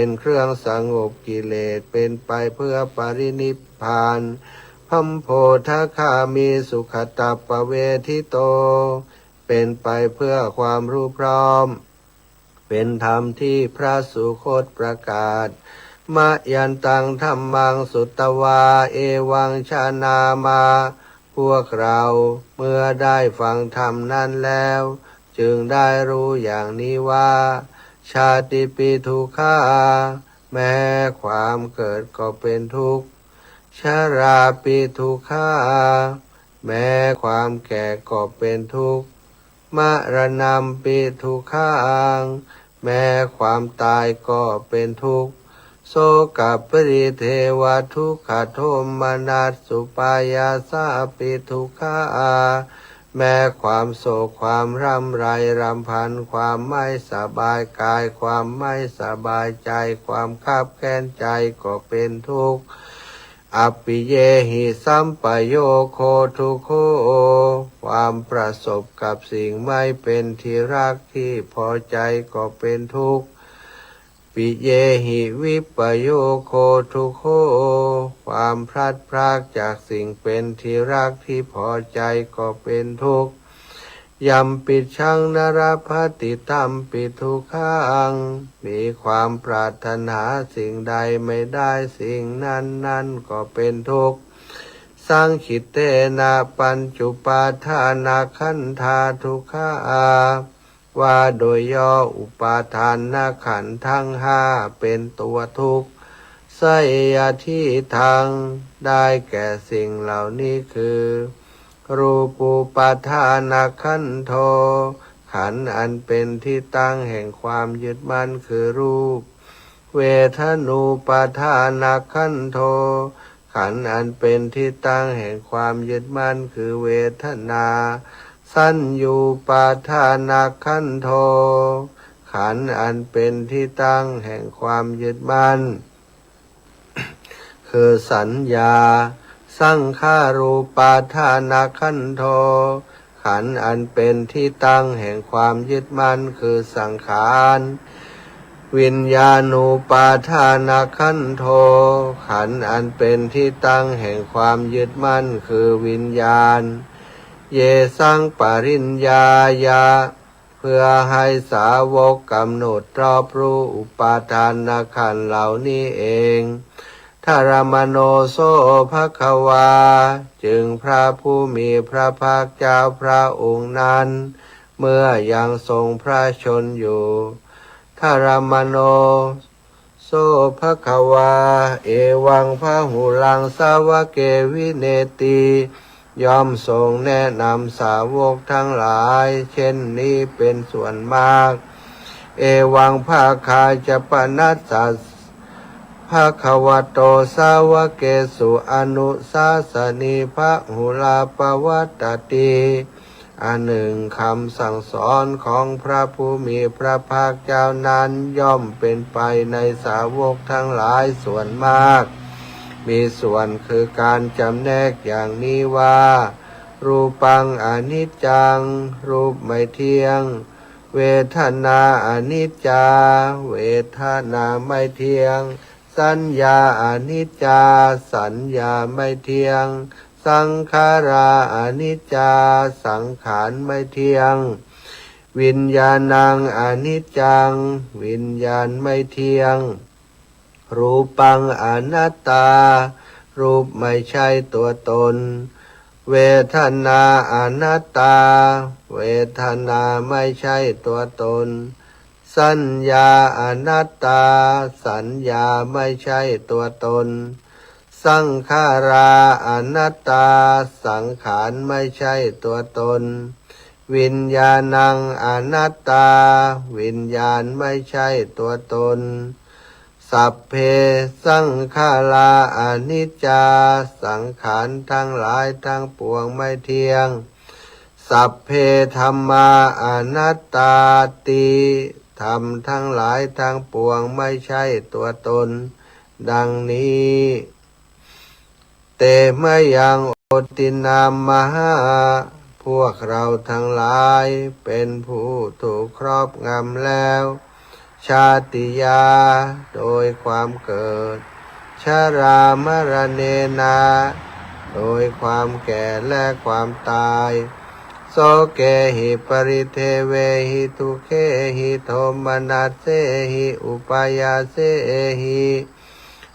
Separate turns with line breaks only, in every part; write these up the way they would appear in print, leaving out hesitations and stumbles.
เป็นเครื่องสงบกิเลสเป็นไปเพื่อปรินิพพานพัมโพธคามีสุขตัปปเวทิโตเป็นไปเพื่อความรู้พร้อมเป็นธรรมที่พระสุคตประกาศมะยันตังธัมมังสุตตวาเอวังชานามาพวกเราเมื่อได้ฟังธรรมนั้นแล้วจึงได้รู้อย่างนี้ว่าชาติปิทุกขาแม้ความเกิดก็เป็นทุกข์ชราปิทุกขาแม้ความแก่ก็เป็นทุกข์มรณะปิทุกขังแม้ความตายก็เป็นทุกข์โสกัปริเทวทุกขโทมนัสสุปายาสาปิทุกขาแม้ความโศกความร่ำไรรำพันความไม่สบายกายความไม่สบายใจความคับแค้นใจก็เป็นทุกข์อปิเยหิสัมปโยโคทุกโขความประสบกับสิ่งไม่เป็นที่รักที่พอใจก็เป็นทุกข์ปิเยหิวิปโยโคทุกโขความพลัดพรากจากสิ่งเป็นที่รักที่พอใจก็เป็นทุกข์ยัมปิชังนรภัตติตัมปิทุกขังมีความปรารถนาสิ่งใดไม่ได้สิ่งนั้นก็เป็นทุกข์สังขิเตนะปัญจุปาทานาขันธาทุกขาว่าโดยย่ออุปาทานนาขันธ์ทั้งห้าเป็นตัวทุกข์ไสยทิทางได้แก่สิ่งเหล่านี้คือรูปูปาทานาขันโธขันธ์อันเป็นที่ตั้งแห่งความยึดมั่นคือรูปเวทนูปาทานาขันโธขันธ์อันเป็นที่ตั้งแห่งความยึดมั่นคือเวทนาสัญญูปาทานาขันโธขันธ์อันเป็นที่ตั้งแห่งความยึดมั่นคือสัญญาสังขารูปาทานาขันโธขันธ์อันเป็นที่ตั้งแห่งความยึดมั่นคือสังขารวิญญาณูปาทานาขันโธขันธ์อันเป็นที่ตั้งแห่งความยึดมั่นคือวิญญาณเยสังปริญญายาเพื่อให้สาวกกำหนดรอบรู้อุปาทานขันธ์เหล่านี้เองทารมโนโสภควาจึงพระผู้มีพระภาคเจ้าพระองค์นั้นเมื่อยังทรงพระชนอยู่ทารมโนโสภควาเอวังพหุลังสาวเกวิเนติย่อมทรงแนะนำสาวกทั้งหลายเช่นนี้เป็นส่วนมากเอวังภาคาจะปนัสสะภะคะวะโตสาวเกสุอนุสาสนีพหุลาปวัตติอันหนึ่งคำสั่งสอนของพระผู้มีพระภาคเจ้านั้นย่อมเป็นไปในสาวกทั้งหลายส่วนมากมีส่วนคือการจำแนกอย่างนี้ว่ารูปังอนิจจังรูปไม่เที่ยงเวทนาอนิจจาเวทนาไม่เที่ยงสัญญาอนิจจาสัญญาไม่เที่ยงสังขาราอนิจจาสังขารไม่เที่ยงวิญญาณังอนิจจังวิญญาณไม่เที่ยงรูปังอนัตตารูปไม่ใช่ตัวตนเวทนาอนัตตาเวทนาไม่ใช่ตัวตนสัญญาอนัตตาสัญญาไม่ใช่ตัวตนสังขาราอนัตตาสังขารไม่ใช่ตัวตนวิญญาณังอนัตตาวิญญาณไม่ใช่ตัวตนสัพเพสังขาราอนิจจาสังขารทั้งหลายทั้งปวงไม่เที่ยงสัพเพธัมมาอนัตตาติธรรมทั้งหลายทั้งปวงไม่ใช่ตัวตนดังนี้เตมะยังโอตินามหาพวกเราทั้งหลายเป็นผู้ถูกครอบงำแล้วช ชาติยาโดยความเกิดชรามรณะนาโดยความแก่และความตายโสเกหิปริเทเวหิทุเคหิโทมนัสเสหิอุปายาเสหิ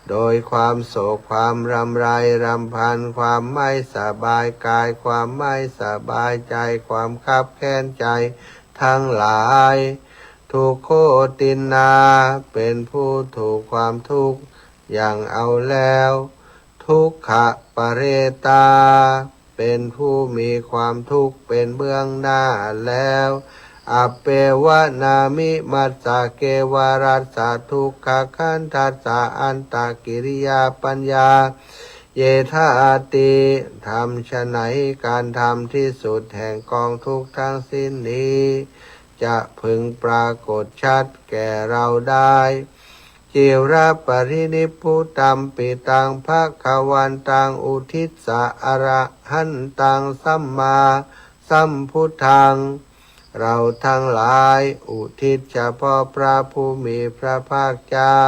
โดยความโศกความรำไรรำพันความไม่สบายกายความไม่สบายใจความคับแค้นใจทั้งหลายทุกโคตินนาเป็นผู้ถูกความทุกข์อย่างเอาแล้วทุกขะปะเรตาเป็นผู้มีความทุกข์เป็นเบื้องหน้าแล้วอเปวะนามิมัสสะเกวารัสสะทุกขขันธัสสะอันตกิริยาปัญญาเยธาติทำฉะไหนการทำที่สุดแห่งกองทุกข์ทั้งสิ้นนี้จะพึงปรากฏชัดแก่เราได้จิระปรินิพพุตัมปิตังภคะวันตังอุทิศสะอระหันตังสัมมาสัมพุทธังเราทั้งหลายอุทิศเฉพาะพระผู้มีพระภาคเจ้า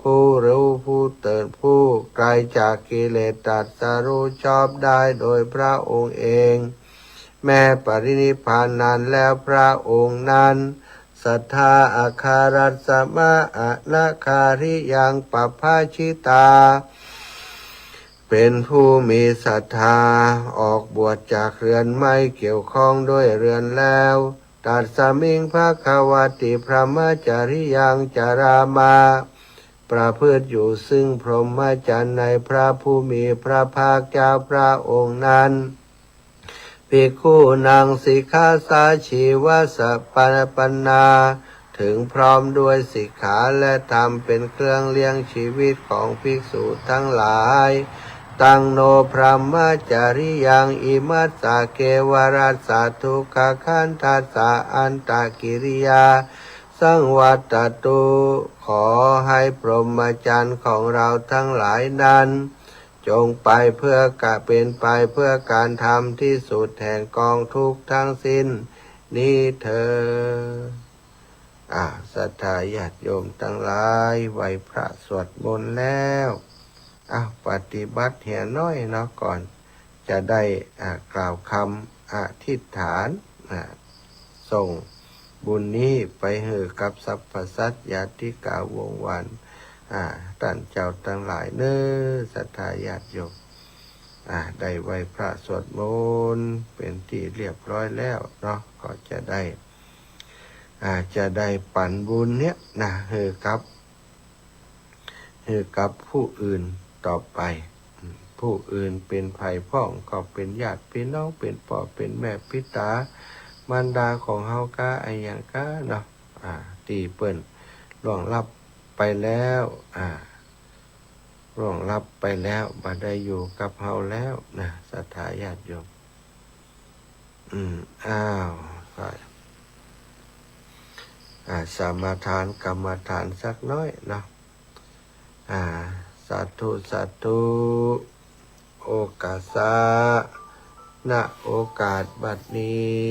ผู้รู้ผู้ตื่นผู้ไกลจากกิเลสตรัสรู้ชอบได้โดยพระองค์เองแม้ปรินิพพานนานแล้วพระองค์นั้นสัทธาอาคารัสสะมะอะนาคาริยังปัพพาชิตาเป็นผู้มีศรัทธาออกบวชจากเรือนไม่เกี่ยวข้องด้วยเรือนแล้วตัดสมิงภควติพระมจาริยังจารามาประพฤติอยู่ซึ่งพรหมจรรย์ในพระผู้มีพระภาคเจ้าพระองค์นั้นภิกขุนางสิกขาสาชีวสัพพปันนาถึงพร้อมด้วยสิกขาและธรรมเป็นเครื่องเลี้ยงชีวิตของภิกษุทั้งหลายตังโนพรหมจาริยังอิมัสสะเกวรัสสะทุกขขันธัสสะอันตกิริยาสังวัตตุขอให้พรหมจรรย์ของเราทั้งหลายนั้นจงไปเพื่อกะเป็นไปเพื่อการทำที่สุดแห่งกองทุกข์ทั้งสิ้นนี้เธอศรัทธาญาติโยมทั้งหลายไหวพระสวดมนต์แล้วปฏิบัติเหียน้อยเนาะก่อนจะได้กล่าวคำอธิษฐานส่งบุญนี้ไปให้กับสรรพสัตว์ญาติกาวงศ์วันท่านเจ้าทั้งหลายเน้อศรัทธาญาติโยมได้ไหวพระสวดมนต์เป็นที่เรียบร้อยแล้วเนาะก็จะได้ปันบุญเนี้ยให้กับผู้อื่นต่อไปผู้อื่นเป็นไผ่พ้องก็เป็นญาติพี่น้องเป็นพ่อเป็นแม่พิตามารดาของเฮากะอย่างกะเนาะตีเปิ้นล่วงลับไปแล้วล่วงลับไปแล้วบ่ได้อยู่กับเฮาแล้วนะศรัทธาญาติโยมสมาทานกรรมฐานสักน้อยเนาะสาธุสาธุโอกาสะณโอกาสบัดนี้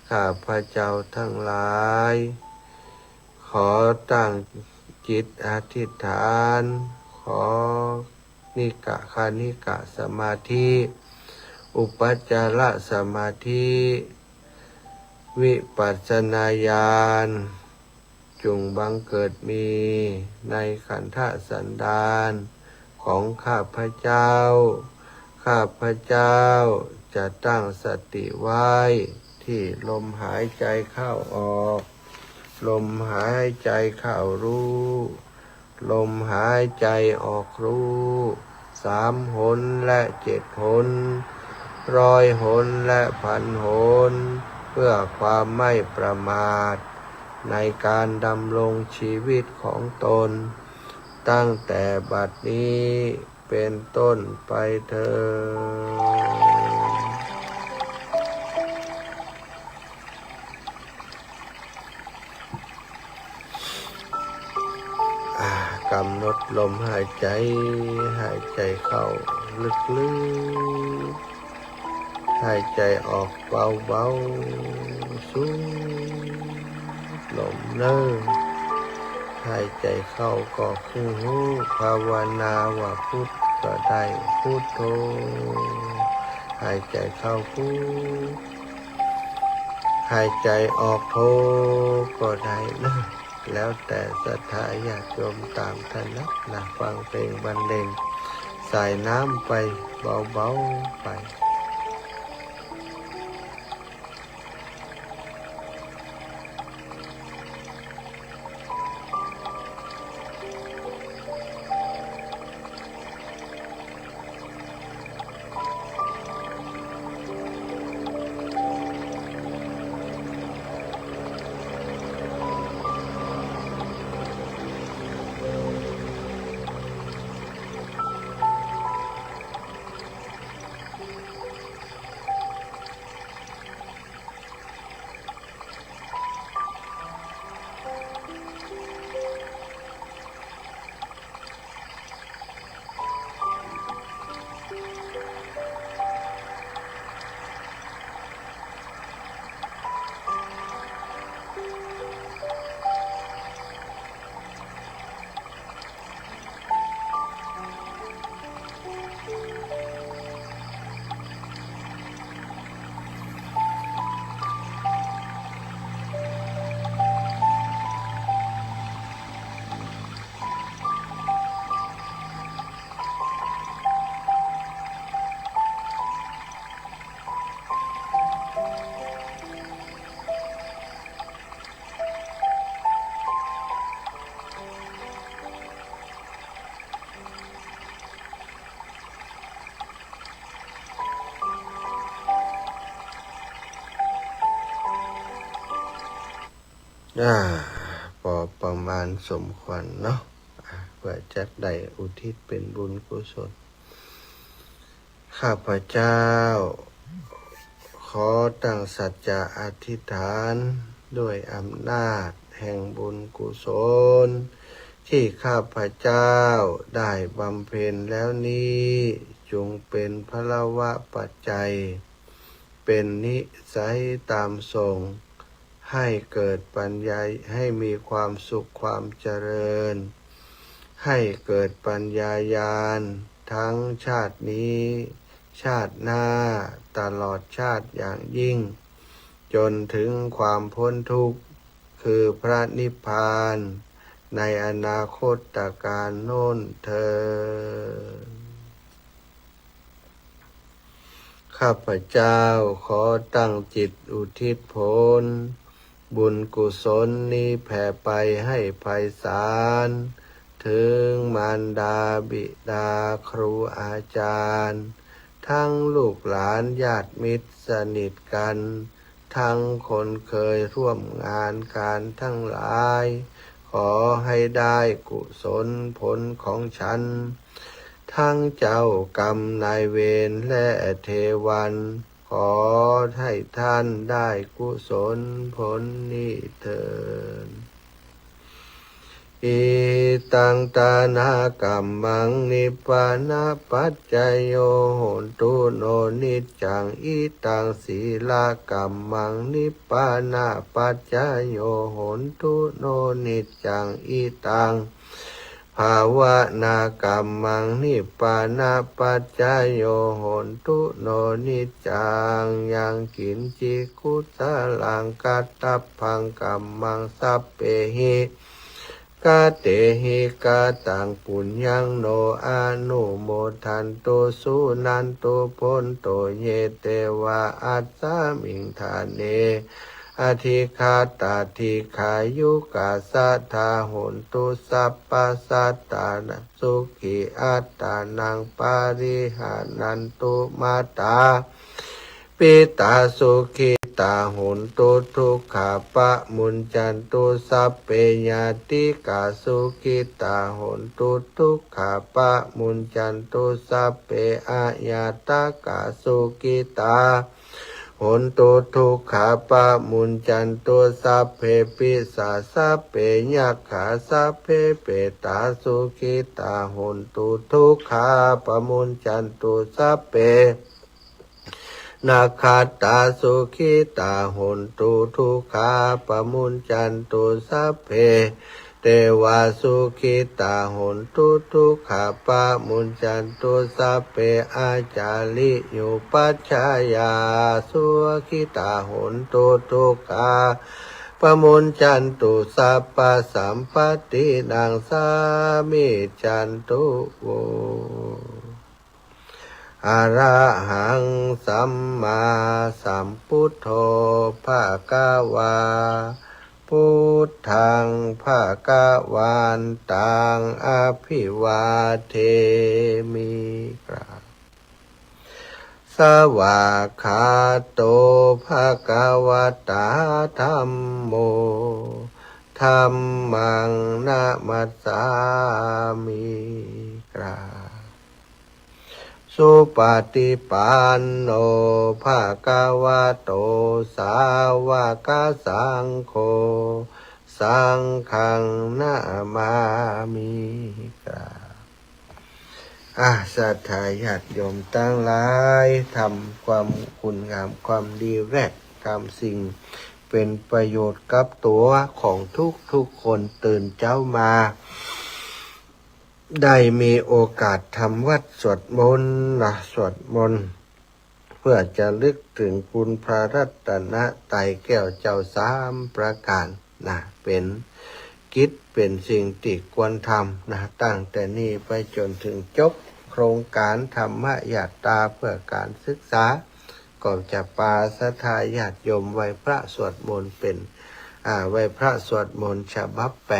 ข้าพระเจ้าทั้งหลายขอตั้งจิตอธิษฐานขอนิกะคานิกะสมาธิอุปัจจารสมาธิวิปัสสนาญาณจงบังเกิดมีในขันธสันดานของข้าพเจ้าข้าพเจ้าจะตั้งสติไว้ที่ลมหายใจเข้าออกลมหายใจเข้ารู้ลมหายใจออกรู้3 หนและ7 หน100 หนและ1,000 หนเพื่อความไม่ประมาทในการดำรงชีวิตของตนตั้งแต่บัดนี้เป็นต้นไปเถิดกำหนดลมหายใจเข้าลึกๆหายใจออกเบาๆสูดลมเนิ่น หายใจเข้าก็คือหูภาวนาว่าพุทธก็ได้พุทโธหายใจเข้าพุทธหายใจออกโธก็ได้นะแล้วแต่ศรัทธาญาติโยมตามถนัดนะฟังเพลงบรรเลงใส่น้ำไปเบาๆไปพอประมาณสมควรเนาะเพื่อจะได้อุทิศเป็นบุญกุศลข้าพเจ้าขอตั้งสัจจะอธิษฐานด้วยอำนาจแห่งบุญกุศลที่ข้าพเจ้าได้บำเพ็ญแล้วนี้จงเป็นพลวะปัจจัยเป็นนิสัยตามส่งให้เกิดปัญญาให้มีความสุขความเจริญให้เกิดปัญญาญาณทั้งชาตินี้ชาติหน้าตลอดชาติอย่างยิ่งจนถึงความพ้นทุกข์คือพระนิพพานในอนาคตการโน้นเถิดข้าพเจ้าขอตั้งจิตอุทิศผลบุญกุศลนี้แผ่ไปให้ไพศาลถึงมารดาบิดาครูอาจารย์ทั้งลูกหลานญาติมิตรสนิทกันทั้งคนเคยร่วมงานการทั้งหลายขอให้ได้กุศลผลของฉันทั้งเจ้ากรรมนายเวรและเทวันขอให้ท่านได้กุศลผลนี้เถิดอิตังตานากัมมังนิปานาปัจจโยโหนตุโนนิจจังอิตังศีลากัมมังนิปานาปัจจโยโหนตุโนนิจจังอิตังภาวนากัมมังนิปานาปัจจโยโหนตุโนนิจจังยังกินจิกุสลังกัตตัพพังกัมมังสัพเพหิกาเตหิกาตังปุญญังโนอานุโมทันตุสุนันตุพนโตเยเตวะอัสสามิงทานเนอธิคาตาธิขายุกาสัทธาโหนตุสัพพสัตตานัสุขิอัตตานังปาริหานันตุมาตาปิตาสุขิตาโหนตุทุกขาปะมุญจันตุสัพเพญาติกาสุขิตาโหนตุทุกขาปะมุญจันตุสัพเพอาญาตกาสุขิตาโหนตุทุกขาปะมุญจันตุสัพเพปิสาสัพเพยัคขาสัพเพเปตาสุขิตาโหนตุทุกขาปะมุญจันตุสัพเพนาคาตาสุขิตาโหนตุทุกขาปะมุญจันตุสัพเพ เตวาสุขิตาหนตุทุกขาปะมุญจันตุสัพเพอาจาริโยปัชฌายาสุขิตาหนตุทุกขาปะมุญจันตุสัพพสัมปตินังสามิจันตุโวอะระหังสัมมาสัมพุทโธภะคะวาพุทธังภะคะวันตังอภิวาเทมิกราบสวากขาโตภะคะวะตาธัมโมธัมมังนะมัสสามิกราบสุปฏิปันโนภะคะวะโตสาวกสังโฆสังฆังนะมามิกราบศรัทธาญาติโยมทั้งหลายทำความคุณงามความดีแรกทำสิ่งเป็นประโยชน์กับตัวของทุกคนตื่นเช้ามาได้มีโอกาสทำวัดสวดมนต์สวดมนต์เพื่อจะลึกถึงคุณพระรัตนตรัยแก้วเจ้าสามประการเป็นกิจเป็นสิ่งที่ควรทำตั้งแต่นี้ไปจนถึงจบโครงการธรรมยาตราเพื่อการศึกษาก็จะปาศรัทธาญาติโยมไว้พระสวดมนต์เป็นไว้พระสวดมนต์ฉบับแปล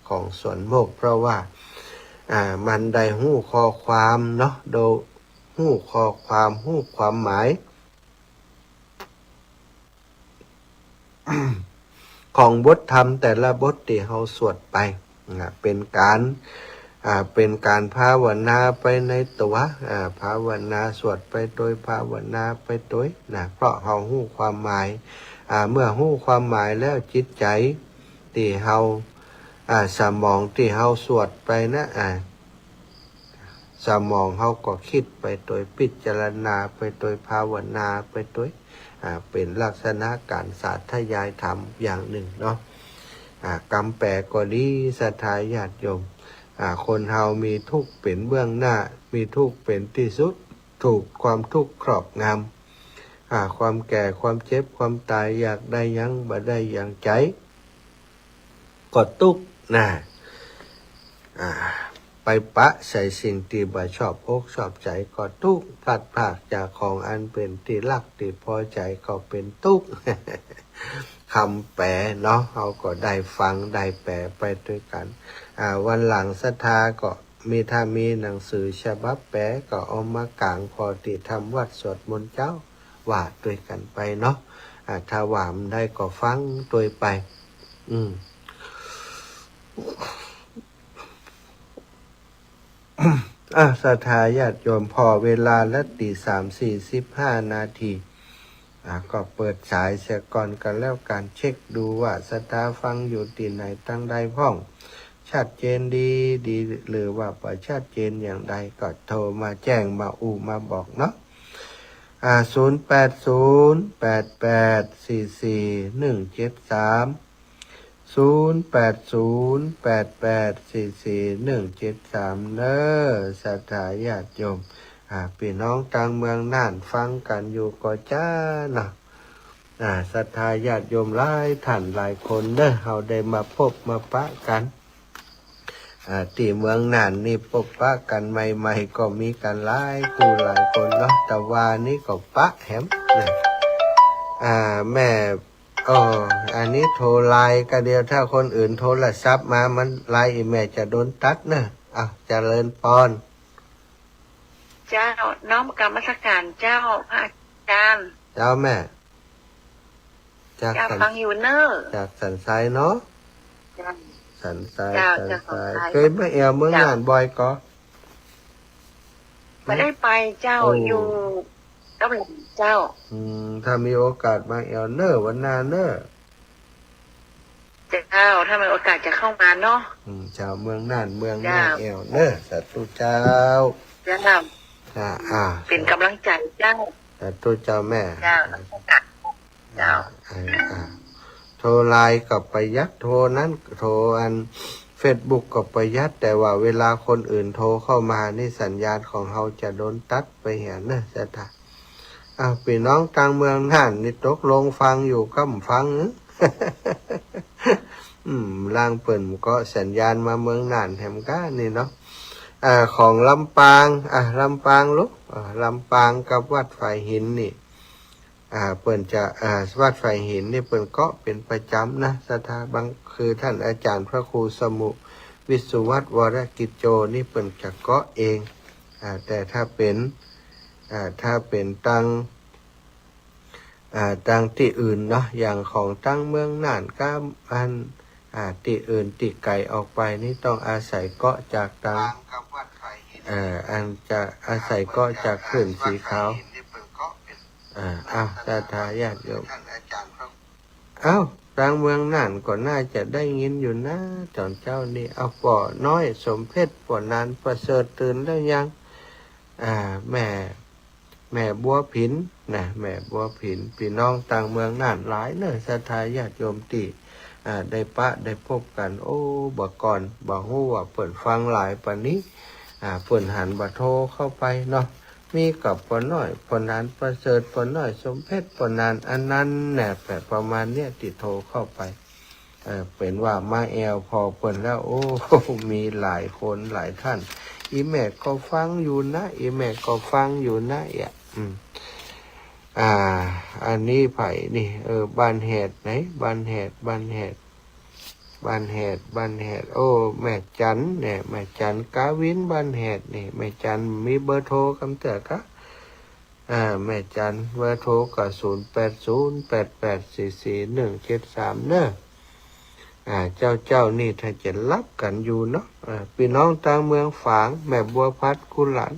ของสวนโมกข์เพราะว่ามันได้หู้ข้อความโดยหู้ข้อความหู้ความหมาย ของบทธรรมแต่ละบทที่เราสวดไปเป็นการภาวนาไปในตัวภาวนาสวดไปโดยภาวนาไปโดยเพราะเราหู้ความหมายเมื่อหู้ความหมายแล้วจิตใจที่เราสมองที่เราสวดไปสมองเขาก็คิดไปโดยพิจารณาไปโดยภาวนาไปโดยเป็นลักษณะการสาธยายธรรมอย่างหนึ่งกรรมแปลก็ดีศรัทธาญาติโยมคนเฮามีทุกข์เป็นเบื้องหน้ามีทุกข์เป็นที่สุดถูกความทุกข์ครอบงำความแก่ความเจ็บความตายอยากได้ยังบ่ได้อย่างใจก็ทุกข์ไปปะใส่สิ่งที่บ่ชอบอกชอบใจก็ทุกข์พลัดพรากจากของอันเป็นที่รักที่พอใจก็เป็นทุกข์ คำแปลเราก็ได้ฟังได้แปลไปด้วยกันวันหลังศรัทธาก็ถ้ามีหนังสือฉบับแปลก็เอามากางพอที่ทำวัดสวดมนต์เจ้าว่าด้วยกันไปถ้าว่ามันได้ก็ฟังด้วยไปศรัทธาญาติโยมพอเวลาละตี 3:45 นาทีก็เปิดสายเสียก่อนกันแล้วการเช็คดูว่าศรัทธาฟังอยู่ที่ไหนตั้งใดพ้องชัดเจนดีหรือว่าประชัดเจนอย่างใดก็โทรมาแจ้งมาบอก0808844173 0808844173ศรัทธาญาติโยมพี่น้องต่างเมืองน่านฟังกันอยู่ก็จ้าศรัทธาญาติโยมหลายท่านหลายคนเราได้มาพบมาปะกันที่เมืองน่านนี่พบปะกันใหม่ๆก็มีกันหลายคู่หลายคนแต่ว่านี่ก็ปะแหมแม่อันนี้โทรไลน์ก็เดียวถ้าคนอื่นโทรศัพท์มามันไลน์อีเมลจะโดนตัดเจริญพร
เจ้าน้อมกรรมสการเจ้าพระอาจารย์
เจ้าแม่
จากฟังอยู่
จากสันทรายเนาะสันทรายเคยมาเมืองน่านบ่อยก็
ไม่ได้ไปเจ้าอยู่ก็เป็นเจ้า
ถ้ามีโอกาสมาวันหน้า
เจ้าถ้ามีโอกาสจะเข้ามาเนาะ
ชาวเมืองน่านเมืองนาสาธุเจ้า
เป็นกำลังใจเจ้า
สาธุเจ้าแม่
เจ้าโท
รไลน์กับประหยัดโทรนั้นโทรเฟซบุ๊กกับประหยัดแต่ว่าเวลาคนอื่นโทรเข้ามานี่สัญญาณของเราจะโดนตัดไปเห็นนะจ๊ะท่าพี่น้องกลางเมืองน่านนี่ตกลงฟังอยู่ก็ฟัง ล่างเปิ่นก็สัญญาณมาเมืองน่านแหมก้านี่เนาะของลำปางลำปางลูกลำปางกับวัดไฟหินนี่เปิ่นจะวัดไฟหินนี่เปิ่นก็เป็นประจำนะสถาบังคือท่านอาจารย์พระครูสมุวิสุวัตวรกิจโจนี่เปิ่นจะเกาะเองแต่ถ้าเป็นตั้งที่อื่นเนาะอย่างของตั้งเมืองน่านก็ที่อื่นที่ไกลออกไปนี่ต้องอาศัยเกาะจากตังอันจะอาศัยเกาะจากขึ้นสีขาวสาธาญาติโยมตังเมืองน่านก็น่าจะได้ยินอยู่นะตอนเจ้านี่ป่อน้อยสมเพชรป่อนานประเสริฐตื่นแล้วยังแม่บัวผินนะแม่บัวผินพี่น้องต่างเมืองน่านหลายเนอะศรัทธาญาติโยมติได้ได้พบกันโอ้บ่ก่อนบ่ฮู้ว่าเปิดฟังหลายปานนี้เปิ่นหันบ่โทรเข้าไปเนาะมีกับปอน้อยปอนานประเสริฐปอน้อยสมเพชรปอนานอันนั้นแหน่แบบประมาณเนี้ยติดโทรเข้าไปเป็นว่ามาแอลพอเปิ่นแล้วโอ้ มีหลายคนหลายท่านอีแม่ก็ฟังอยู่นะอีแม่ก็ฟังอยู่นะอันนี้ไผ่นี่บ้านแหดไหนบ้านแหดโอ้แม่จันเนี่ยแม่จันกาวินบ้านแหดนี่แม่จันมีเบอร์โทรคำเตือนกะแม่จันเบอร์โทรก็0808844173เนอะเจ้านี่ถ้าจะรับกันอยู่เนาะพี่น้องต่างเมืองฝางแม่บัวพัดกุหลาน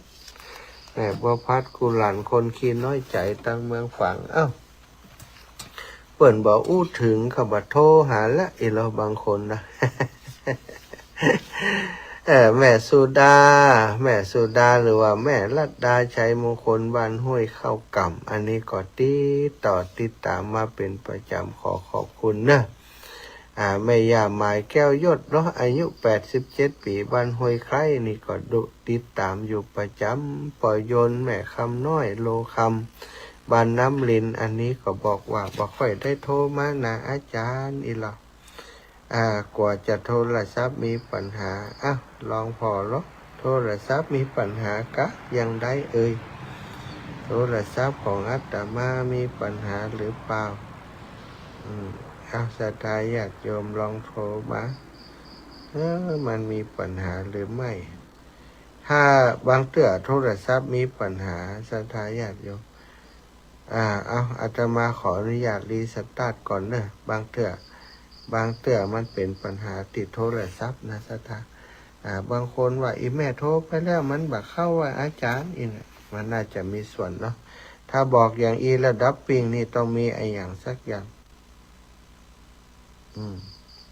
แม่บัวพัดกุหลานคนขี้น้อยใจต่างเมืองฝางเปิ่นบอกอู้ถึงเขาบัดโทรหาละเราบางคนนะ แม่สุดาหรือว่าแม่ลัดดาชัยมงคลบ้านห้วยเข้ากำอันนี้ก็ติดตามมาเป็นประจำขอบคุณนะแม่ย่าหมายแก้วยศเนาะอายุ87ปีบ้านห้วยไคร้นี่ก็ติดตามอยู่ประจำปอยนแม่คำน้อยโลคำบ้านน้ำลินอันนี้ก็บอกว่าบ่ค่อยได้โทรมานะอาจารย์หรอกกว่าจะโทรศัพท์มีปัญหาลองพอหรอโทรศัพท์มีปัญหากะยังได้โทรศัพท์ของอาตมามีปัญหาหรือเปล่าศรัทธาญาติโยมลองโทรมามันมีปัญหาหรือไม่ถ้าบางเตื้อโทรศัพท์มีปัญหาศรัทธาญาติโยมอาตมาขออนุญาตรีสตาร์ทก่อนเนอะบางเตื้อมันเป็นปัญหาติดโทรศัพท์นะศรัทธาบางคนว่าอีแม่โทรไปแล้วมันบักเข้าว่าอาจารย์มันน่าจะมีส่วนเนาะถ้าบอกอย่างระดับปิงนี่ต้องมีอย่างสักอย่าง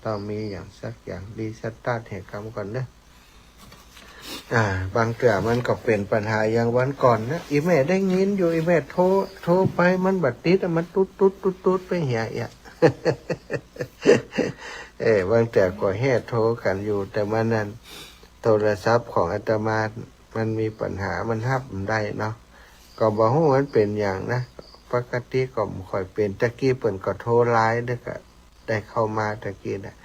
ต้องมีอย่างสักอย่างรีสตาร์ทเหตุการณ์ก่อนนะบางเตื้อมันก็เป็นปัญหาอย่างวันก่อนนะอีแม่ได้ยินอยู่อีแม่โทรไปมันบัดติดมันตุ๊ดไปเหียบางแต่ก็แห่โทรกันอยู่แต่มันนั้นโทรศัพท์ของอาตมามันมีปัญหามันทับได้เนาะก็บอกว่ามันเป็นอย่างนะปกติก็ไม่ค่อยเป็นตะกี้เปิ่นก็โทรไลน์ได้เข้ามาตะกี้นะ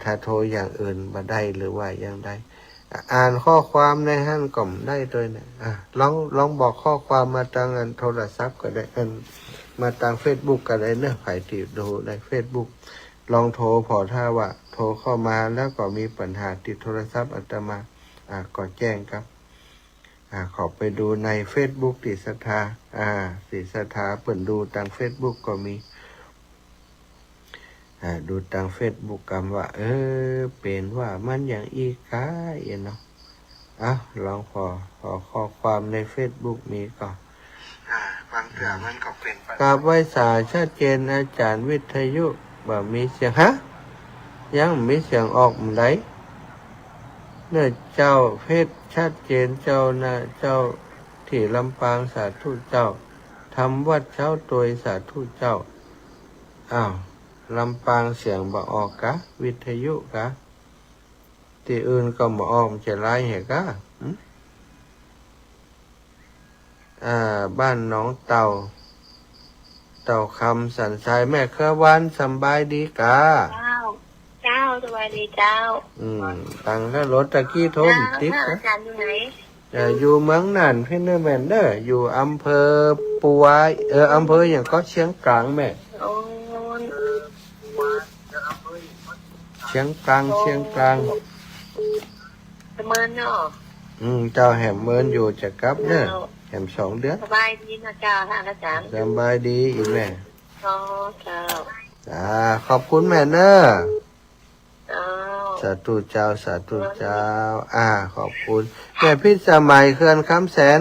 ถ้าโทรอย่างอื่นมาได้หรือว่าอย่างใดอ่านข้อความในห้างก็ได้ด้วยนะลองบอกข้อความมาทางโทรศัพท์ก็ได้มาทาง Facebook ก็ได้เนอะใครที่ดูใน Facebook ลองโทรพอถ้าว่าโทรเข้ามาแล้วก็มีปัญหาติดโทรศัพท์อาตมาก็แจ้งครับขอไปดูใน Facebook ติศรัทธาติศรัทธาเปิดดูทาง Facebook ก็มีดูทาง Facebook กันว่าเป็นว่ามันอย่างอีกค่ะเนาะลองขอข้อความใน Facebook มีก่อนบางเรื่องมันก็เป็นกราบไหว้สาชัดเจนอาจารย์วิทยุบ่มีเสียงยังมีเสียงออกมาได้เนื้อเจ้าเพศชัดเจนเจ้าที่ลำปางสาธุเจ้าทำวัดเช้าตัวสาธุเจ้า ลำปางเสียงบ่ออกกะวิทยุกะที่อื่นก็บ่ออกมันจะไล่เหรอกะบ้านหนองเต่าคำสันทรายแม่เครือวันสำบายดีกะ
เจ้าสวัสดีเจ้า
ตังแล้วรถตะกี้โทมติ๊ก
อาจารย์อยู่ไหน
อยู่เมืองน่านพี่เนอร์แมนเดอร์อยู่อำเภอปัวอำเภออย่างก็เชียงกลางแม่เชียงกลาง
เสมอเนาะ
เจ้าแหมเมินอยู่จะกลับเนอะแหม2 เดือน
สบายดีนะเจ้าท่านอาจารย์
สบายดีอีแม่
เจ้า
ขอบคุณแม่เนอะสาธุเจ้าขอบคุณแม่พิสมัยเขื่อนคำแสน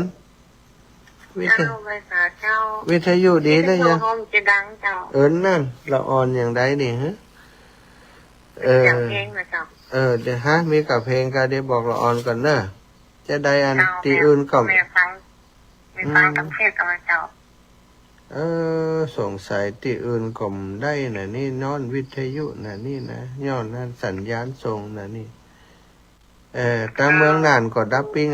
วิทยุดีได้ยังนั่นละออนอย่างใดนี่ฮะเดี๋ยวมีกับเพลงก็ได้บอกละออนก่อนเนอะจะได้อันที่อื่นก็
ฟังตำเทศกับเจ้า
สงสัยที่อื่นก็ได้น่ะนี่นอนวิทยุน่ะนี่นะย้อนนั่นสัญญาณส่งน่ะนี่ทางเมืองน่านก็ดับปิ้ง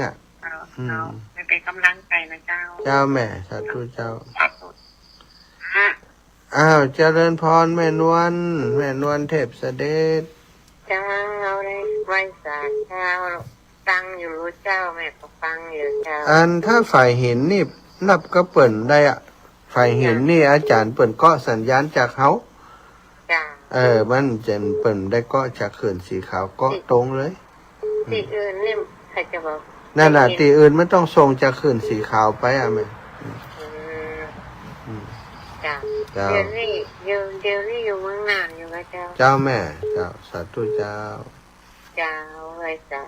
ไม่เป็นกำลังใจนะเจ้า
แม่สาธุเจ้าเจริญพรแม่นวลเทพเสด็จ
เจ้าเอาเลยไว้สาเจ้าฟังอยู่รู้เจ้าแม่ก็ฟังอยู่เจ้า
ถ้าฝ่ายเห็นนี่นับก็เปิ่นได้ฝ่ายเห็นนี่อาจารย์เปิ่นก็สัญญาณจากเขามันจะเปิ่นได้ก็จากเขื่อนสีขาวก็ตรงเลย
ที่อื่นนี่ใครจะบอก
นั่นน่ะที่อื่นไม่ต้องส่งจากเขื่อนสีขาวไปแม่
เดี๋ยวนี้อยู่เมืองน่านอยู่กับ
เจ้าแม่เจ้าสาธุเจ้า
ไว้เจ้า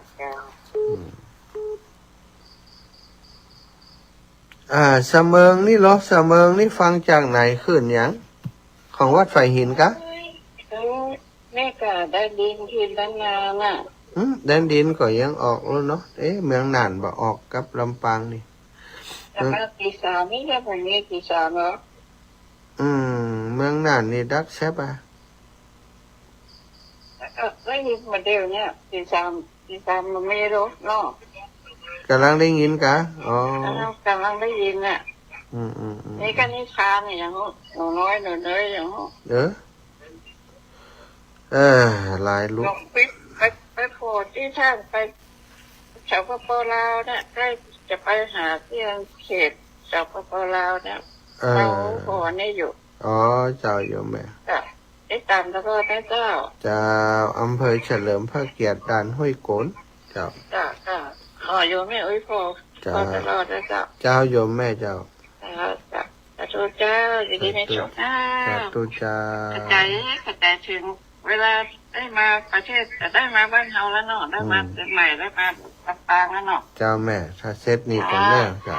เสมิงนี่เหรอเสมิงนี่ฟังจากไหนขึ้นยังของวัดไฟหินกะ
แม่ก็ได้ดินที่ด้านนาน่ะ
แดนดินก็ยังออกแล้วเนาะเมืองน่านบ่ออกกับลำปางนี่
แต่มาตีสามนี่ได้ผมนี่ตีสามเหรอ
เมืองน่านนี่ดักแซบ
ได้ยินมาเดียวเนี่ยตีสามมันไม่รู้เนาะ
กำลังได้ยินกะ
กำลังได้ยินเนี่ยนี่ก็นิทานอย่างหนูน้อยอย่าง
ลายลุก
ไปโผล่ที่ท่านไปชาวปลาวเนี่ยได้จะไปหาที่เขตชาวปลาวเนี่ยเราโผล่นี่อยู่
เจ้าอยู่แม่
ได้ตามแล้วก็ได้เจ้า
อำเภอเฉลิมพระเกียรติด่านห้วยโกนเจ้า
โยมแม่พอตลอดนะ
เจ้าโยมแม่เจ้า
สาธุเจ้าอยู่ดีในโชค
สาธุเจ้า
เข้าใจถึงเวลาได้มาประเทศแต่ได้มาบ้านเฮาแล้วเนาะได้มาเป็นใหม่ได้มาลำปางแล้วเนาะ
เจ้าแม่ถ้าเซตนี้ก็แม่เจ้า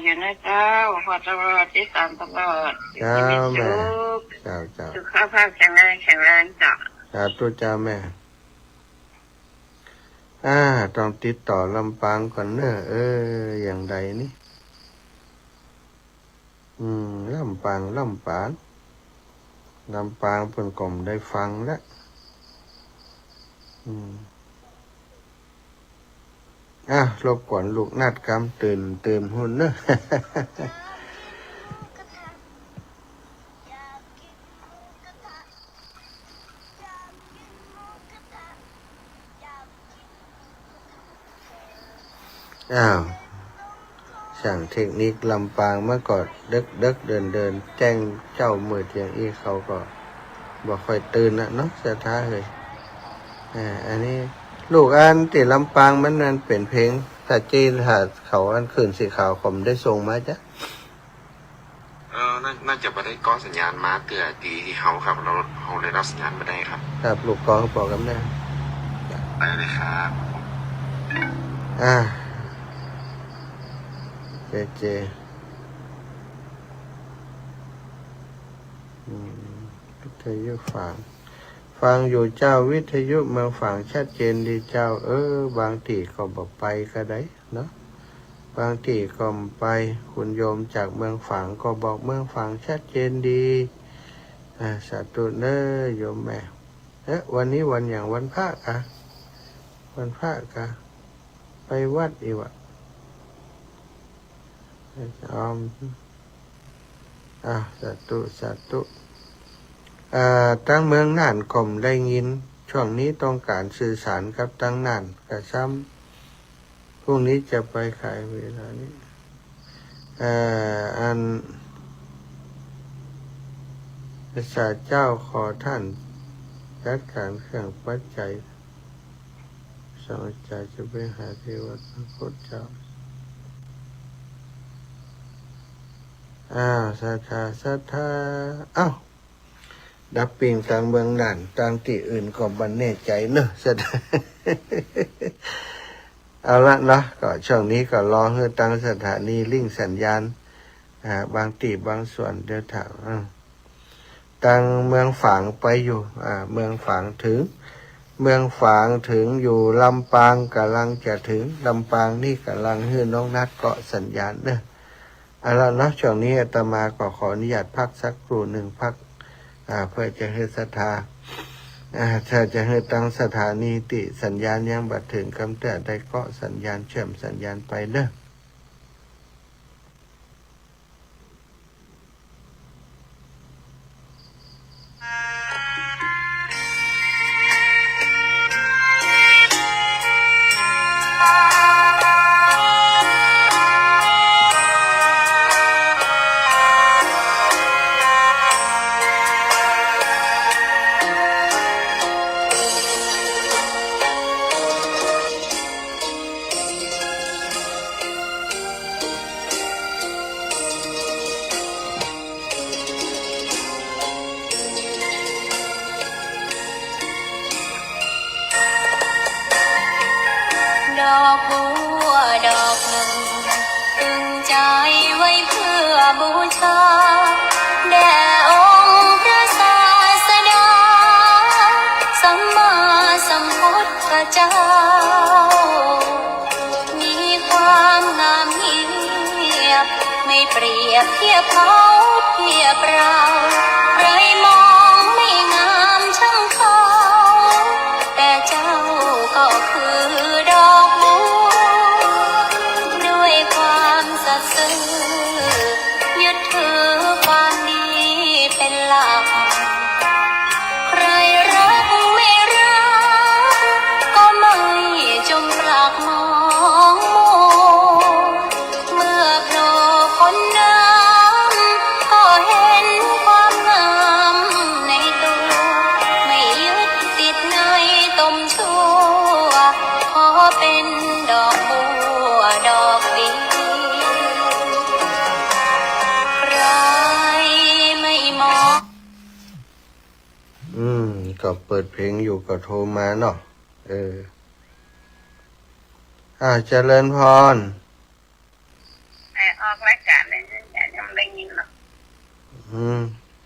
อยู่ในเจ้าพอตลอดที่ตามตลอด
เจ้าแม่เจ้า
สุขภาพแข็งแรงจ้ะ
สาธุเจ้าแม่ต้องติดต่อลำปางก่อนเนอะอย่างใดนี่ลำปางเพิ่นกล่อมได้ฟังแล้วรบกวนลูกนัดกำตื่นหุ่นเนอะช่างเทคนิคลำปางเมื่อก่อนเด็กเดินแจ้งเจ้ามือเทียงอีเขาก็บอกค่อยตื่นนะเนาะเสียท้าเลยอันนี้ลูกอันติลำปางมันเป็นเพลงถ้าจีนถ้าเขาอันคืนสีขาวผมได้ส่งมาจ้ะ
น่าจะไปได้ก้อนสัญญาณมาเตือดีที่เขาครับเราได้รับสัญญาณไม่ได้ครับ
ครับลูกกองบอกกันได้
ไปเลยครับ
เจวิทยุฟังอยู่เจ้าวิทยุเมืองฝั่งชัดเจนดีเจ้าบางทีก็บอกไปก็ได้เนาะบางทีก็ไปคุณโยมจากเมืองฝั่งก็บอกเมืองฝั่งชัดเจนดี สาธุเนอโยมแม่วันนี้วันอย่างวันพระกะวันพระกะไปวัดอีกวะสาธุสาธุตั้งเมืองน่านกล่อมได้ยินช่วงนี้ต้องการสื่อสารกับตั้งน่านกระซ้ำพรุ่งนี้จะไปขายเวลานี้อันพระเจ้าขอท่านจัดการเครื่องปัจจัยสมัจจัยจะไปหาเทวดาพุทธเจ้าศรัทธาศรัทธาดับปิงต่างเมืองน่านต่างที่อื่นก็บันแน่ใจเนอะศรัทธา เอาละเนาะก็ช่วงนี้ก็รอให้ตั้งสถานีลิงก์สัญญาณบางตีบางส่วนเดี๋ยวถามตั้งเมืองฝางไปอยู่เมืองฝางถึงเมืองฝางถึงอยู่ลำปางกำลังจะถึงลำปางนี่กำลังให้น้องนัดเกาะสัญญาณเนอะเอาละเนาะช่วงนี้อาตมาก็ขออนุญาตพักสักครู่หนึ่งพักเพื่อจะให้ศรัทธาถ้าจะให้ตั้งสถานีติสัญญาณยังบัดถึงกำเตือนได้เกาะสัญญาณเชื่อมสัญญาณไปเนอะ
ดอกบัวดอกหนึ่งตึงใจไว้เพื่อบูชาแด่องค์พระศาสดาสัมมาสัมพุทธเจ้ามีความงามเงียบไม่เปรียบเทียบเขาเทียบเราใครมองไม่งามช่างเขาแต่เจ้าก็คือดอกบัวด้วยความสัตย์ซื่อยึดถือความดีเป็นหลักใครรักไม่รักก็ไม่จงปลักมองมัวเมื่อโผล่พ้นน้ำก็เห็นความงามในตัวไม่ยึดติดในตมชั่วขอเป็นดอกบัวดอกดีใครไม่มอง
ก็เปิดเพลงอยู่ก็โทรมาเนาะเจริญพร
ออกรายการเลยยังได้ยินหรอก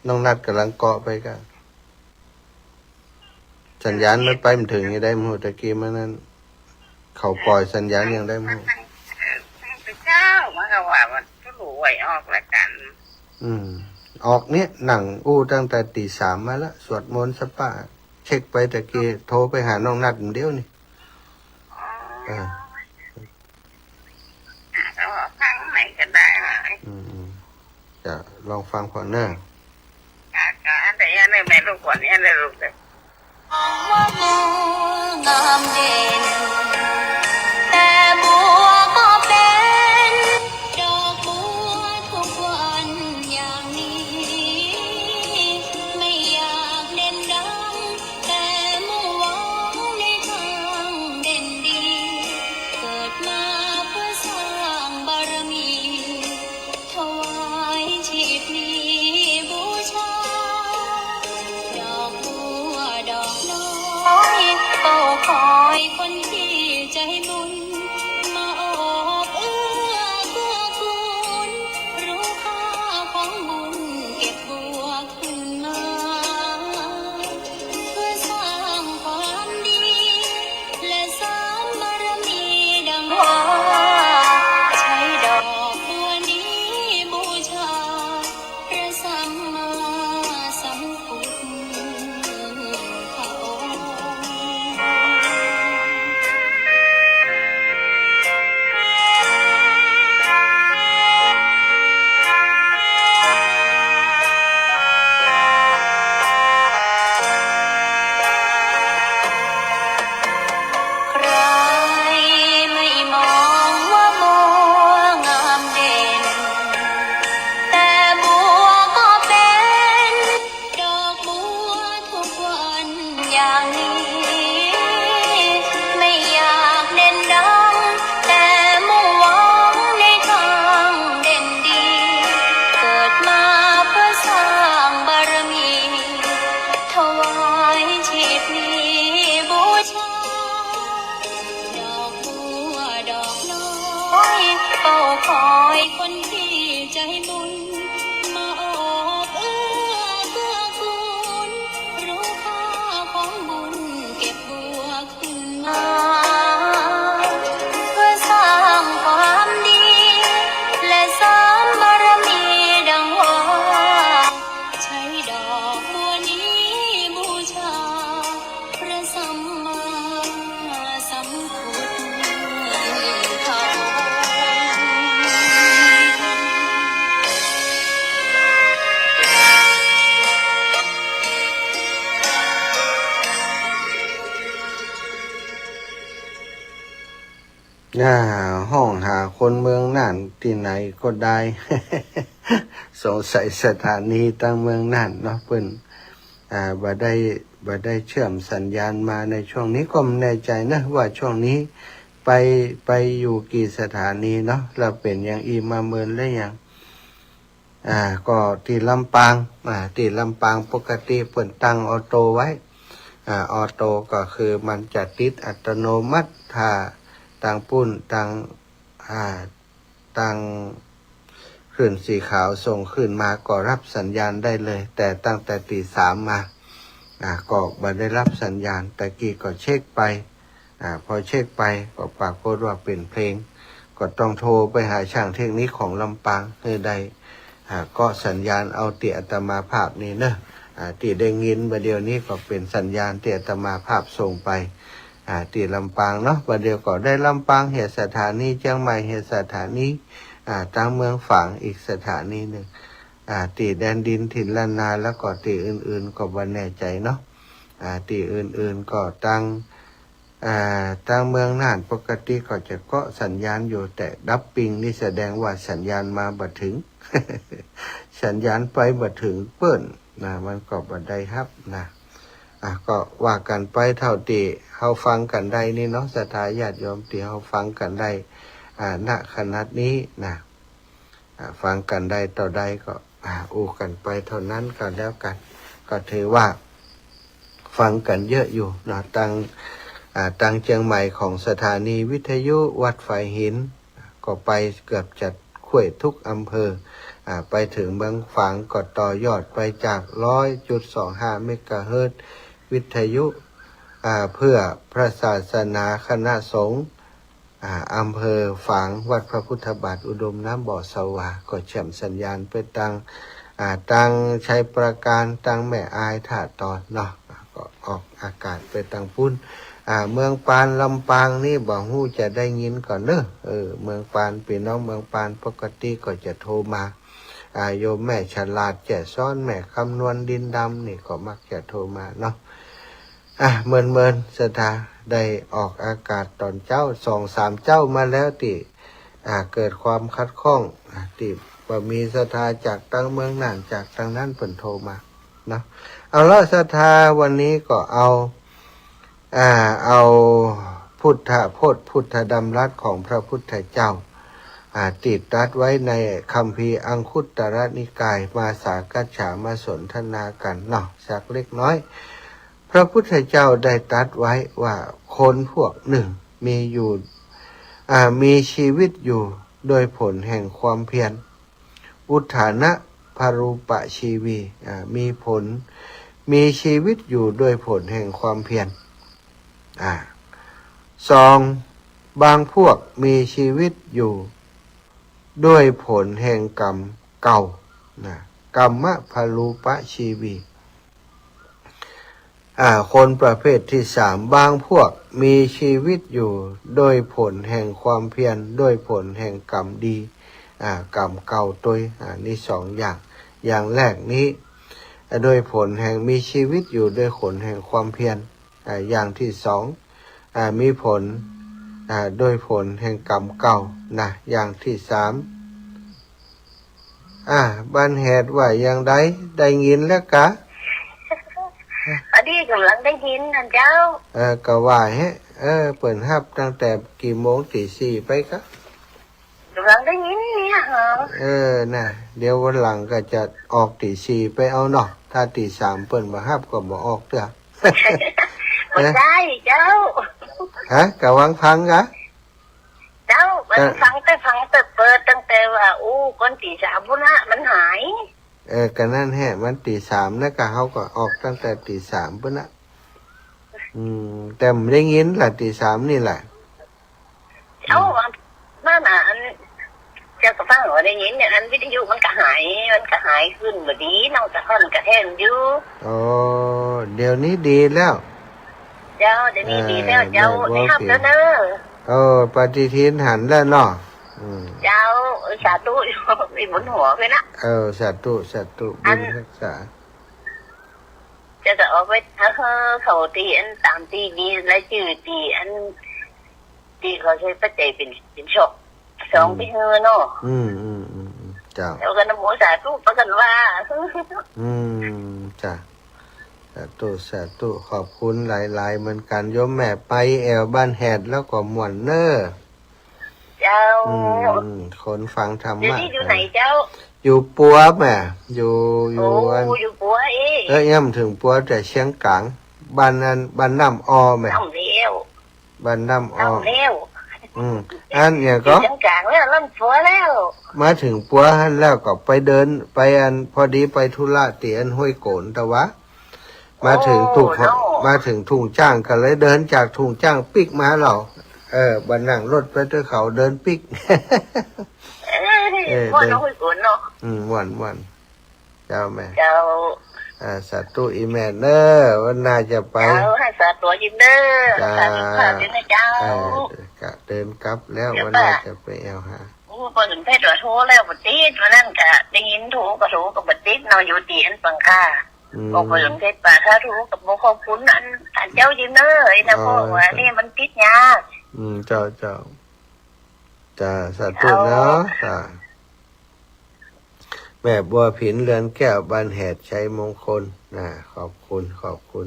น้องนัดกำลังเกาะไปกันสัญญาณไม่ไปมันถึงยังได้มั้งตะกี้มันนั้นเขาปล่อยสัญญาณยังได้มั้ง
พระเจ้ามันก็ว่ามันก็รู้ไว้ออกรายการ
ออกเนี่ยหนังอู้ตั้งแต่ตี 3มาแล้วสวดมนต์สปาเช็คไปตะกี้โทรไปหาน้องนัดเดียวนี่
ก็ฟังไหนก็ได้
จะลองฟังก่อนเนอะ
อันไหนอันไหนไม่รู้ก่อนอันไหนรู้เลย
ว่าบัวงามเด่นแต่บัวก็เป็นดอกบัวทุกวันอย่างนี้ไม่อยากเด่นดังแต่มุ่งหวังในทางเด่นดีเกิดมาเพื่อสร้างบารมีถวายชีพนี้บูชาดอกบัวดอกน้อยเฝ้าคอยคนที่ใจบุญมาออกเอื้อเพื่อคุณรู้ค่าของบุญเก็บบัวขึ้นมาเพื่อสร้างความดีและสร้างบารมีดังว่าใช้ดอกบัวนี้บูชาพระสัมมาสัมพุ ฝ้าคอยคนที่ใจบุญมาโอบเอื้อเกื้อกูลรู้ค่าของบุญเก็บบัวขึ้นมาเพื่อสร้างความดีและเสริมบารมีดังว่าใช้ดอกบัวนี้บูชาพระสัมมาสัมพุทธา
ห้องหาคนเมืองน่านที่ไหนก็ได้ สงสัยสถานีตั้งเมืองน่านเนาะเพิ่นบ่ได้เชื่อมสัญญาณมาในช่วงนี้ก็ไม่แน่ใจนะว่าช่วงนี้ไปอยู่กี่สถานีเนาะเราเป็นอย่างอีมาเมินแล้วยังก็ที่ลำปางที่ลำปางปกติเปิดตั้งออโต้ไว้ออโต้ก็คือมันจะติดอัตโนมัติถ้าต่างปุ้นต่างขึ้นสีขาวส่งขึ้นมาก็รับสัญญาณได้เลยแต่ตั้งแต่ตีสามมาก็ไม่ได้รับสัญญาณแต่กี้ก็เช็คไปพอเช็คไปก็ปรากฏว่าเป็นเพลงก็ต้องโทรไปหาช่างเทคนิคของลำปางให้ได้ก็สัญญาณเอาเตี่ยอัตมาภาพนี่เนอะที่ได้ยินประเดี๋ยวนี้ก็เป็นสัญญาณเตี่ยอัตมาภาพส่งไปที่ลำปางเนาะประเดี๋ยวก็ได้ลำปางเหตุสถานีเชียงใหม่เหตุสถานีตั้งเมืองฝางอีกสถานีหนึ่งที่แดนดินถิ่นล้านนาแล้วก็ที่อื่นๆก็บ่แน่ใจเนาะที่อื่นๆก็ตั้งเมืองน่านปกติก็จะเกาะสัญญาณอยู่แต่ดับปิงนี่แสดงว่าสัญญาณมาบ่ถึง สัญญาณไปบ่ถึงเปิ้นมันก็บ่ได้ครับก็ว่ากันไปเท่าที่เฮาฟังกันได้นี่เนาะศรัทธาญาติโยมที่เฮาฟังกันได้ณขณะนี้ฟังกันได้ต่อใดก็อู้กันไปเท่านั้นก็แล้วกันก็ถือว่าฟังกันเยอะอยู่ตั้งเชียงใหม่ของสถานีวิทยุวัดไฟหินก็ไปเกือบจะคุ้ยทุกอำเภอไปถึงเมืองฝางก็ต่อยอดไปจาก 100.25 เมกะเฮิรตซ์วิทยุเพื่อพระศาสนาคณะสงฆ์อำเภอฝางวัดพระพุทธบาทอุดมน้ำบ่อสวาก็เชื่อมสัญญาณไปตั้งชัยประการตั้งแม่อายท่าตอนเนาะก็ออกอากาศไปตั้งปุ้นเมืองปานลำปางนี่บ่ฮู้จะได้ยินก่อนเนอะเมืองปานพี่น้องเมืองปานปกติก็จะโทรมาโยมแม่ฉลาดแจ่ซ้อนแม่คำนวณดินดำนี่ก็มักจะโทรมาเนาะเมินสถาได้ออกอากาศตอนเจ้า2-3เจ้ามาแล้วที่เกิดความคัดข้องที่ว่ามีสถาจากตั้งเมืองน่านจากทางนั้นเพิ่นโทรมาเนาะเอาละสถาวันนี้ก็เอาพุทธพจน์พุทธดำรัสของพระพุทธเจ้าติดตัดไว้ในคัมภีร์อังคุตรนิกายมาสากัจฉามาสนทนากันเนาะสักเล็กน้อยพระพุทธเจ้าได้ตรัสไว้ว่าคนพวกหนึ่งมีชีวิตอยู่โดยผลแห่งความเพียรอุทธานะภรูปชีวีมีชีวิตอยู่โดยผลแห่งความเพียร2บางพวกมีชีวิตอยู่ด้วยผลแห่งกรรมเก่ากรรมะภรูปชีวีคนประเภทที่3บางพวกมีชีวิตอยู่โดยผลแห่งความเพียรด้วยผลแห่งกรรมดีกรรมเก่าตัวนี่2อย่างแรกนี้โดยผลแห่งมีชีวิตอยู่ด้วยผลแห่งความเพียรอย่างที่2มีผลโดยผลแห่งกรรมเก่าอย่างที่3บันเหตุว่าอย่างใดได้ยินแล้วกะ
พอดีกำลังได้ยินนะเจ้า
ก็ว่าเปิดฮับตั้งแต่กี่โมงตี 4ไปครับ
กำลังได้ยินเนี่ย
เหรอเดี๋ยววันหลังก็จะออกตี 4ไปเอาเนาะถ้าตี 3เปิดมาฮับก็บ่ออกเด้อ
ไม่ได้เจ้า
กะวังพังกะ
เจ้าไป ฟังแต่เปิดตั้งแต่ว่าก่อนตี 3พุ่นนะมันหาย
ก็นั่นแหละมันตี 3นะก็เขาก็ออกตั้งแต่ตี 3พุ่นนะแต่ไม่ได้ยินแหละตี 3นี่แหละ
นั่นน่ะอันเจ้าก็ฟังว่าได้ยินเนี่ยอันวิทยุมันก็หายขึ้นบ่ดีน้องจะค่อนกระแทนอยู่
เดี๋ยวนี้ดีแล้ว
เจ้าเดี๋ยวนี้ดีแล้วเจ้าได้ทำแล้วเนอะ
ปฏิทินหันแล้วเนาะ
เจ้าสาธุมีบุญหัวไปนะ
สาธุบุญรักษา
จะเอาไปเขาตีอันตามตีดีและจืดตีอันตีเขาใช้ปัจจัยเป็นชก2พี่เฮอเนาะ
เจ้า
แล้วก็นโมสาธุประกันว่า
จ้ะสาธุขอบคุณหลายๆเหมือนกันโยมแม่ไปแอวบ้านแหดแล้วก็ม่วนเน้อ
เจ้า
คนฟังธรรมะ
เดี๋ยวนี้อยู่ไหนเจ้า
อยู่ปัวแม่อยู่
ปัว
ย่ำถึงปัวแต่เชียงกลางบ้านน้ำอแม่
น้ำเลี้ยว
บ้านน้ำออันเนี่ยก็
เชียงกลางแล้วล่ำปัวแล้ว
มาถึงปัวหันแล้วก็ไปเดินไปพอดีไปธุระตีห้วยโกนแต่ว่ามาถึงทุ่งจ้างก็เลยเดินจากทุ่งจ้างปิกมาเราบันนั่งรถไปด้วยเขาเดินปิก
วันน้อยกุนเนาะ
วันเจ้าแม่
เจ้า
สัตว์อีแม่เนอวันน่าจะไป
เจ้าให้สัตว์ตัวยิ้มเด้อสัตว์ข้าวยิ้มนะเจ้า
เดินกลับแล้ววันน่าจะไปแอลหา
พอถึงเพศว่าโทรแล้วบัดนี้วันนั้นก็ได้ยินโทรกับบัดนี้นอนอยู่ตีอันฟังค่าบอกเพิ่นเพชรป่าถ้ารู้กับบ่ขอบคุณอันเจ้ายิ้มเด้อนะพ่อว่านี่มันติดยาก
เจ้าจ้าสาธุเนาะแม่บัวผินเรือนแก้วบ้านแหดชัยมงคลขอบคุณ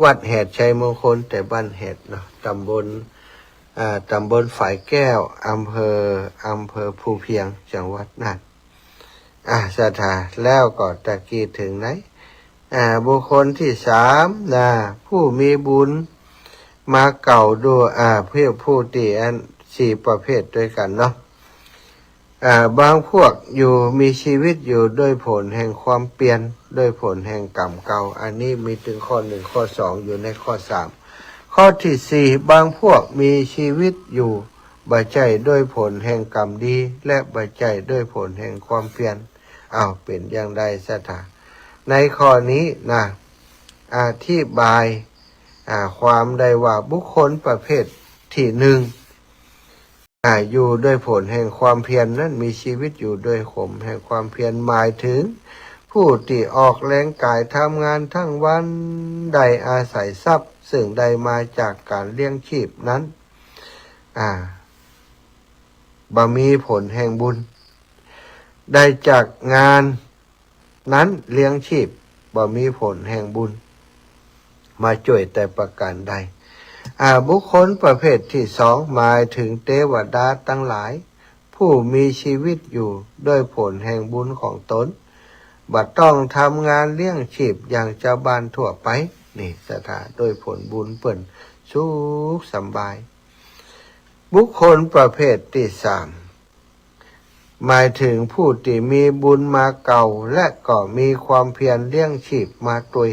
วัดแหดชัยมงคลแต่บ้านแหดเนาะตำบลฝ่ายแก้วอำเภอภูเพียงจังหวัดน่านสถาแล้วก็ตะกี้ถึงไหนบุคคลที่3ผู้มีบุญมาเก่าด้วยเพื่อผู้ที่4ประเภทด้วยกันเนาะบางพวกมีชีวิตอยู่ด้วยผลแห่งความเปลี่ยนด้วยผลแห่งกรรมเก่าอันนี้มีถึงข้อ1ข้อ2อยู่ในข้อ3ข้อที่4บางพวกมีชีวิตอยู่บัจจัยด้วยผลแห่งกรรมดีและบัจจัยด้วยผลแห่งความเปลี่ยนเป็นอย่างใดสถาในข้อนี้อธิบายความได้ว่าบุคคลประเภทที่1อยู่ด้วยผลแห่งความเพียรนั้นมีชีวิตอยู่ด้วยขมแห่งความเพียรหมายถึงผู้ที่ออกแรงกายทำงานทั้งวันได้อาศัยทรัพย์ซึ่งได้มาจากการเลี้ยงชีพนั้นบ่มีผลแห่งบุญได้จากงานนั้นเลี้ยงชีพบ่มีผลแห่งบุญมาช่วยแต่ประการใดบุคคลประเภทที่2หมายถึงเทวดาทั้งหลายผู้มีชีวิตอยู่ด้วยผลแห่งบุญของตนบ่ต้องทำงานเลี้ยงชีพอย่างชาวบ้านทั่วไปนี่สถาโดยผลบุญเปิ้นสุขสบายบุคคลประเภทที่3หมายถึงผู้ที่มีบุญมาเก่าและก็มีความเพียรเลี้ยงชีพมาตุย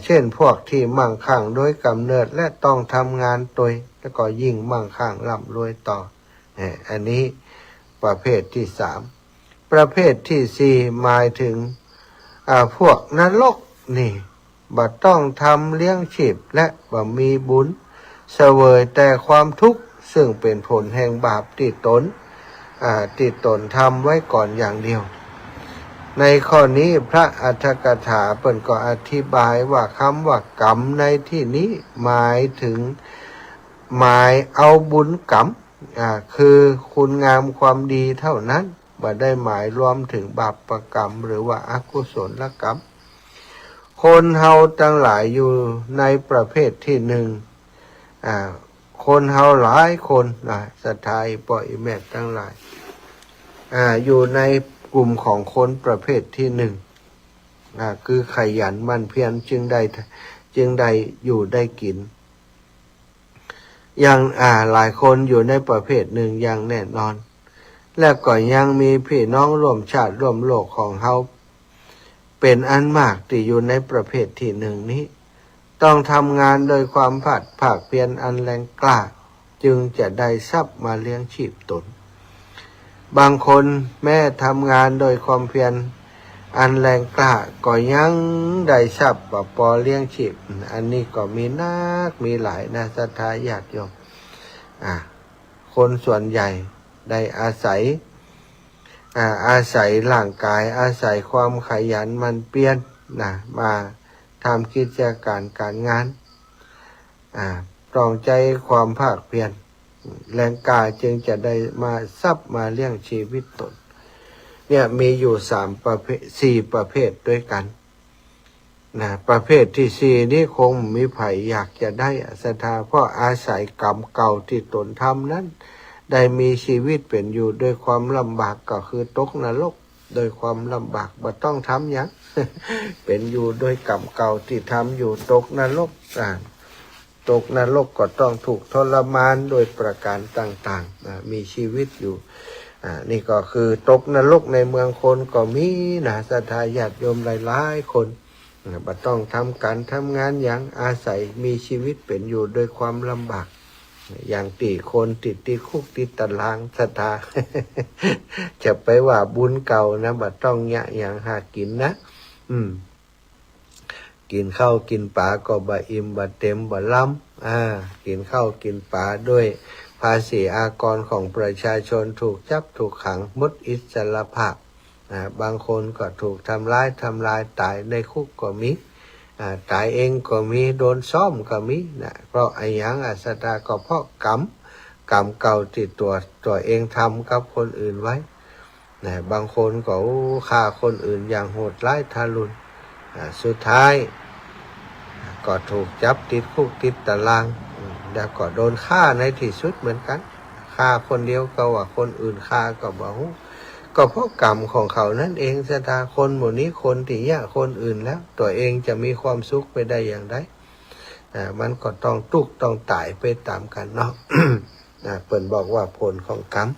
เช่นพวกที่มั่งคั่งโดยกำเนิดและต้องทำงานตุยแล้วก็ยิ่งมั่งคั่งร่ำรวยต่ออันนี้ประเภทที่3ประเภทที่4หมายถึงพวกนรกนี่บ่ต้องทำเลี้ยงชีพและบ่มีบุญเสวยแต่ความทุกข์ซึ่งเป็นผลแห่งบาปที่ตนทำไว้ก่อนอย่างเดียวในข้อนี้พระอรรถกถาเปิ่นก็อธิบายว่าคำว่ากรรมในที่นี้หมายเอาบุญกรรมคือคุณงามความดีเท่านั้นบ่ได้หมายรวมถึงบาปกรรมหรือว่าอกุศลกรรมคนเฮาทั้งหลายอยู่ในประเภทที่คนเฮาหลายคนศรัทธาปล่อยแม่ทั้งหลายอยู่ในกลุ่มของคนประเภทที่คือขยันหมั่นเพียรจึงได้อยู่ได้กิน ยังหลายคนอยู่ในประเภทหนึ่งอย่างแน่นอน และก็ยังมีพี่น้องร่วมชาติร่วมโลกของเฮาเป็นอันมากที่อยู่ในประเภทที่หนึ่งนี้ต้องทำงานโดยความภาคเพียรอันแรงกล้าจึงจะได้ทรัพย์มาเลี้ยงชีพตนบางคนแม้ทำงานโดยความเพียรอันแรงกล้าก็ยังได้ทรัพย์พอเลี้ยงชีพอันนี้ก็มีนักมีหลายนะศรัทธาญาติโยมคนส่วนใหญ่ได้อาศัยร่างกายอาศัยความขยันหมั่นเพียรมาทำกิจการงานตรองใจความภาคเพียรแรงกายจึงจะได้มาทรัพย์มาเลี้ยงชีวิตตนเนี่ยมีอยู่4 ประเภทด้วยกันประเภทที่4นี้คงมีไผอยากจะได้ศรัทธาเพราะอาศัยกรรมเก่าที่ตนทำนั้นได้มีชีวิตเป็นอยู่ด้วยความลำบากก็คือตกนรกโดยความลำบากบ่ต้องทำหยัง เป็นอยู่ด้วยกรรมเก่าที่ทำอยู่ตกนรกตกนรกก็ต้องถูกทรมานโดยประการต่างๆมีชีวิตอยู่นี่ก็คือตกนรกในเมืองคนก็มีศรัทธาญาติโยมหลายๆคนบ่ต้องทำการทำงานอย่างอาศัยมีชีวิตเป็นอยู่ด้วยความลำบากอย่างตีคนติดคุกติดตารางศรัทธา จะไปว่าบุญเก่านะบ่ต้องอย่างหากินนะกินข้าวกินปลาก็บ่อิ่มบ่เต็มบ่ล้ำกินข้าวกินปลาด้วยภาษีอากรของประชาชนถูกจับถูกขังหมดอิสรภาพบางคนก็ถูกทำร้ายตายในคุกก็มีตายเองก็มีโดนซ่อมก็มีเพราะไอ้หยังศรัทธาก็เพราะกรรมเก่าที่ตัวเองทำกับคนอื่นไว้บางคนก็ฆ่าคนอื่นอย่างโหดร้ายทารุณสุดท้ายก็ถูกจับติดคุกติดตารางแล้วก็โดนฆ่าในที่สุดเหมือนกันฆ่าคนเดียวก็ว่าคนอื่นฆ่าก็บ่ฮู้ก็เพราะกรรมของเขานั่นเองศรัทธาคนหมู่นี้คนที่ยากคนอื่นแล้วตัวเองจะมีความสุขไปได้อย่างไรมันก็ต้องทุกข์ต้องตายไปตามกันเนาะ เพิ่นบอกว่าผลของกรรม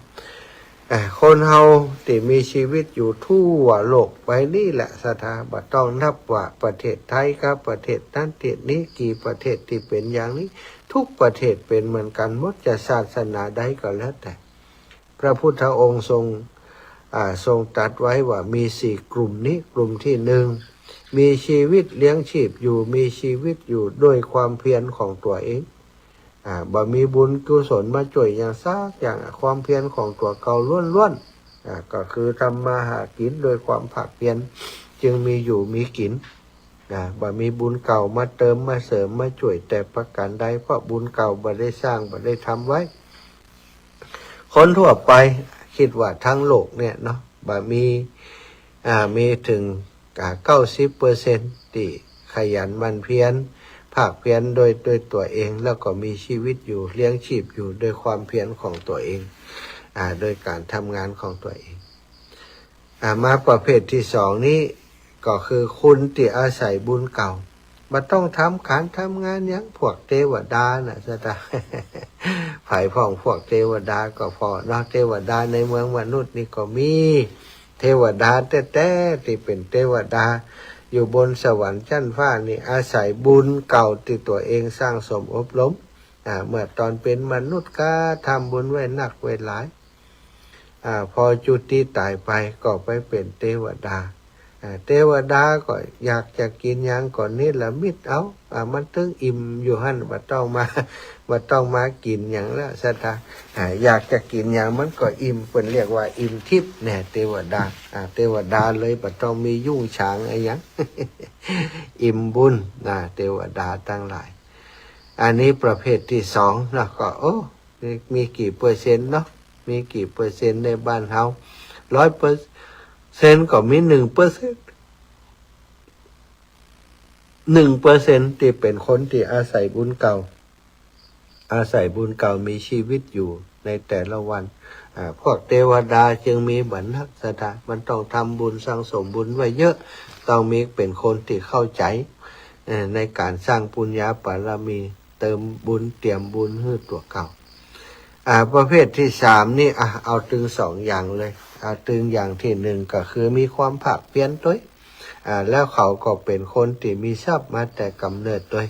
คนเฮาที่มีชีวิตอยู่ทั่วโลกไปนี่แหละศรัทธาบ่ต้องนับว่าประเทศไทยกับประเทศนั้นประเทศนี้กี่ประเทศที่เป็นอย่างนี้ทุกประเทศเป็นเหมือนกันหมดจะศาสนาใดก็แล้วแต่พระพุทธองค์ทรงตรัสไว้ว่ามี4 กลุ่มนี้กลุ่มที่1มีชีวิตเลี้ยงชีพอยู่มีชีวิตอยู่ด้วยความเพียรของตัวเองบ่มีบุญกุศลมาช่วยอย่างซักอย่างความเพียรของตัวเก่าล้วนๆก็คือทำมาหากินโดยความภาคเพียรจึงมีอยู่มีกินบ่มีบุญเก่ามาเติมมาเสริมมาช่วยแต่ประการใดเพราะบุญเก่าบ่ได้สร้างบ่ได้ทำไว้คนทั่วไปคิดว่าทั้งโลกเนี่ยเนาะบ่มีถึง90% ที่ขยันหมั่นเพียรภาคเพียรโดยตัวเองแล้วก็มีชีวิตอยู่เลี้ยงชีพอยู่โดยความเพียรของตัวเองโดยการทำงานของตัวเองมาประเภทที่2นี้ก็คือคุณที่อาศัยบุญเก่าบ่ต้องทำงานอย่างพวกเทวดาน่ะซะตา ไผพ้องพวกเทวดาก็พอเนาะเทวดาในเมืองมนุษย์นี่ก็มีเทวดาแต่ที่เป็นเทวดาอยู่บนสวรรค์ชั้นฟ้านี่อาศัยบุญเก่าที่ตัวเองสร้างสมอบรมเมื่อตอนเป็นมนุษย์ก็ทำบุญไว้หนักไว้หลายพอจุติตายไปก็ไปเป็นเทวดาเทวดาก็อยากจะกินหยังก่อนนี้ละมิดเอามันถึงอิ่มอยู่หั่นบ่ต้องมากินหยังแล้วศรัทธาอยากจะกินหยังมันก็อิ่มเพิ่นเรียกว่าอิ่มทิพย์แน่เทวดาเทวดาเลยบ่ต้องมียุ่งฉางอะไรหยัง อิ่มบุญเทวดาทั้งหลายอันนี้ประเภทที่2แล้วก็มีกี่เปอร์เซ็นต์เนาะมีกี่เปอร์เซ็นต์ในบ้านเฮา 100%ก็มี 1% 1% ที่เป็นคนที่อาศัยบุญเก่ามีชีวิตอยู่ในแต่ละวันพวกเทวดาจึงมีบัณฑิตศรัทธามันต้องทำบุญสร้างสมบุญไว้เยอะต้องมีเป็นคนที่เข้าใจในการสร้างปุญญาบารมี เติมบุญเตรียมบุญให้ตัวเก่าประเภทที่สามนี่เอาตึงสองอย่างเลยตึงอย่างที่หนึ่งก็คือมีความผักเพี้ยนด้วยแล้วเขาก็เป็นคนที่มีทรัพย์มาแต่กำเนิดด้วย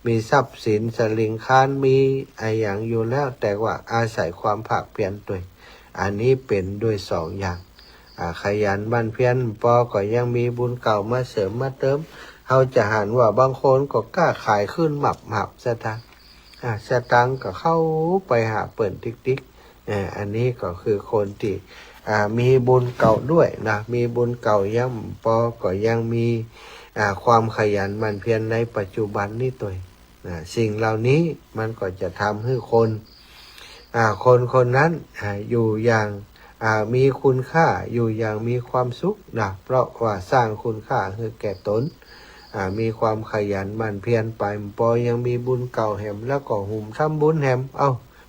มีทรัพย์สินสลิงคานมีอย่างอยู่แล้วแต่ว่าอาศัยความผักเพี้ยนด้วยอันนี้เป็นด้วยสองอย่างขยันบันเพียรปอก็ยังมีบุญเก่ามาเสริมมาเติมเขาจะหันว่าบางคนก็กล้าขายขึ้นหมับสตางค์สตางค์ก็เข้าไปหาเปิ่นติ๊กอันนี้ก็คือคนที่มีบุญเก่าด้วยนะมีบุญเก่ายังปอก็ยังมีความขยันหมั่นเพียรในปัจจุบันนี้ตัวสิ่งเหล่านี้มันก็จะทำให้คนนั้นอยู่อย่างมีคุณค่าอยู่อย่างมีความสุขนะเพราะว่าสร้างคุณค่าให้แก่ตนมีความขยันหมั่นเพียรไปปอยังมีบุญเก่าแหมแล้วก็หุ่มทำบุญแหม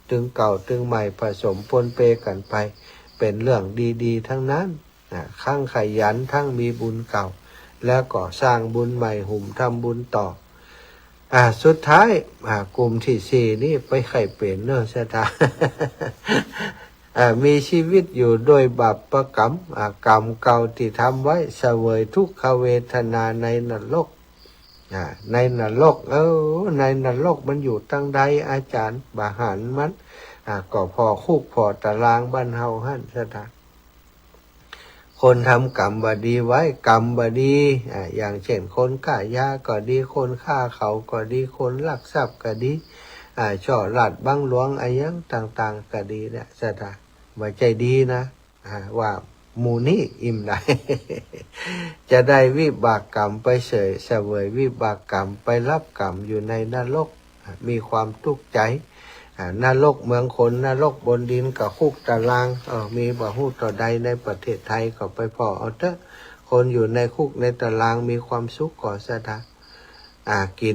ตึงเก่าตึงใหม่ผสมปนเปกันไปเป็นเรื่องดีๆทั้งนั้นทั้งขยันทั้งมีบุญเก่าแล้วก็สร้างบุญใหม่หุ่มทำบุญต่อสุดท้ายกลุ่มที่สี่นี่ไปไข่เป็นเนอะชะตา มีชีวิตอยู่โดยบาปกรรมกรรมเก่าที่ทำไว้เสวยทุกขเวทนาในนรกในนรกในนรกมันอยู่ตั้งใดอาจารย์บาหันมันก็พอคุกพอตารางบ้านเฮาหั่นซะท่านคนทำกรรมบดีไว้กรรมบดีอย่างเช่นคนฆ่ายาก็ดีคนฆ่าเขาก็ดีคนลักทรัพย์ก็ดีช่อราดบังหลวงยังต่างๆก็ดีเนี่ยซะท่านว่าใจดีนะว่าหมู่นี้อิ่มได้ จะได้วิบากกรรมไปเสวยวิบากกรรมไปรับกรรมอยู่ในนรกมีความทุกข์ใจนรกเมืองคนนรกบนดินกับคุกตารางมีบ่ฮู้ต่อใดในประเทศไทยก็ไปพอเอาเถอะคนอยู่ในคุกในตารางมีความสุขก่อซะท่ากิ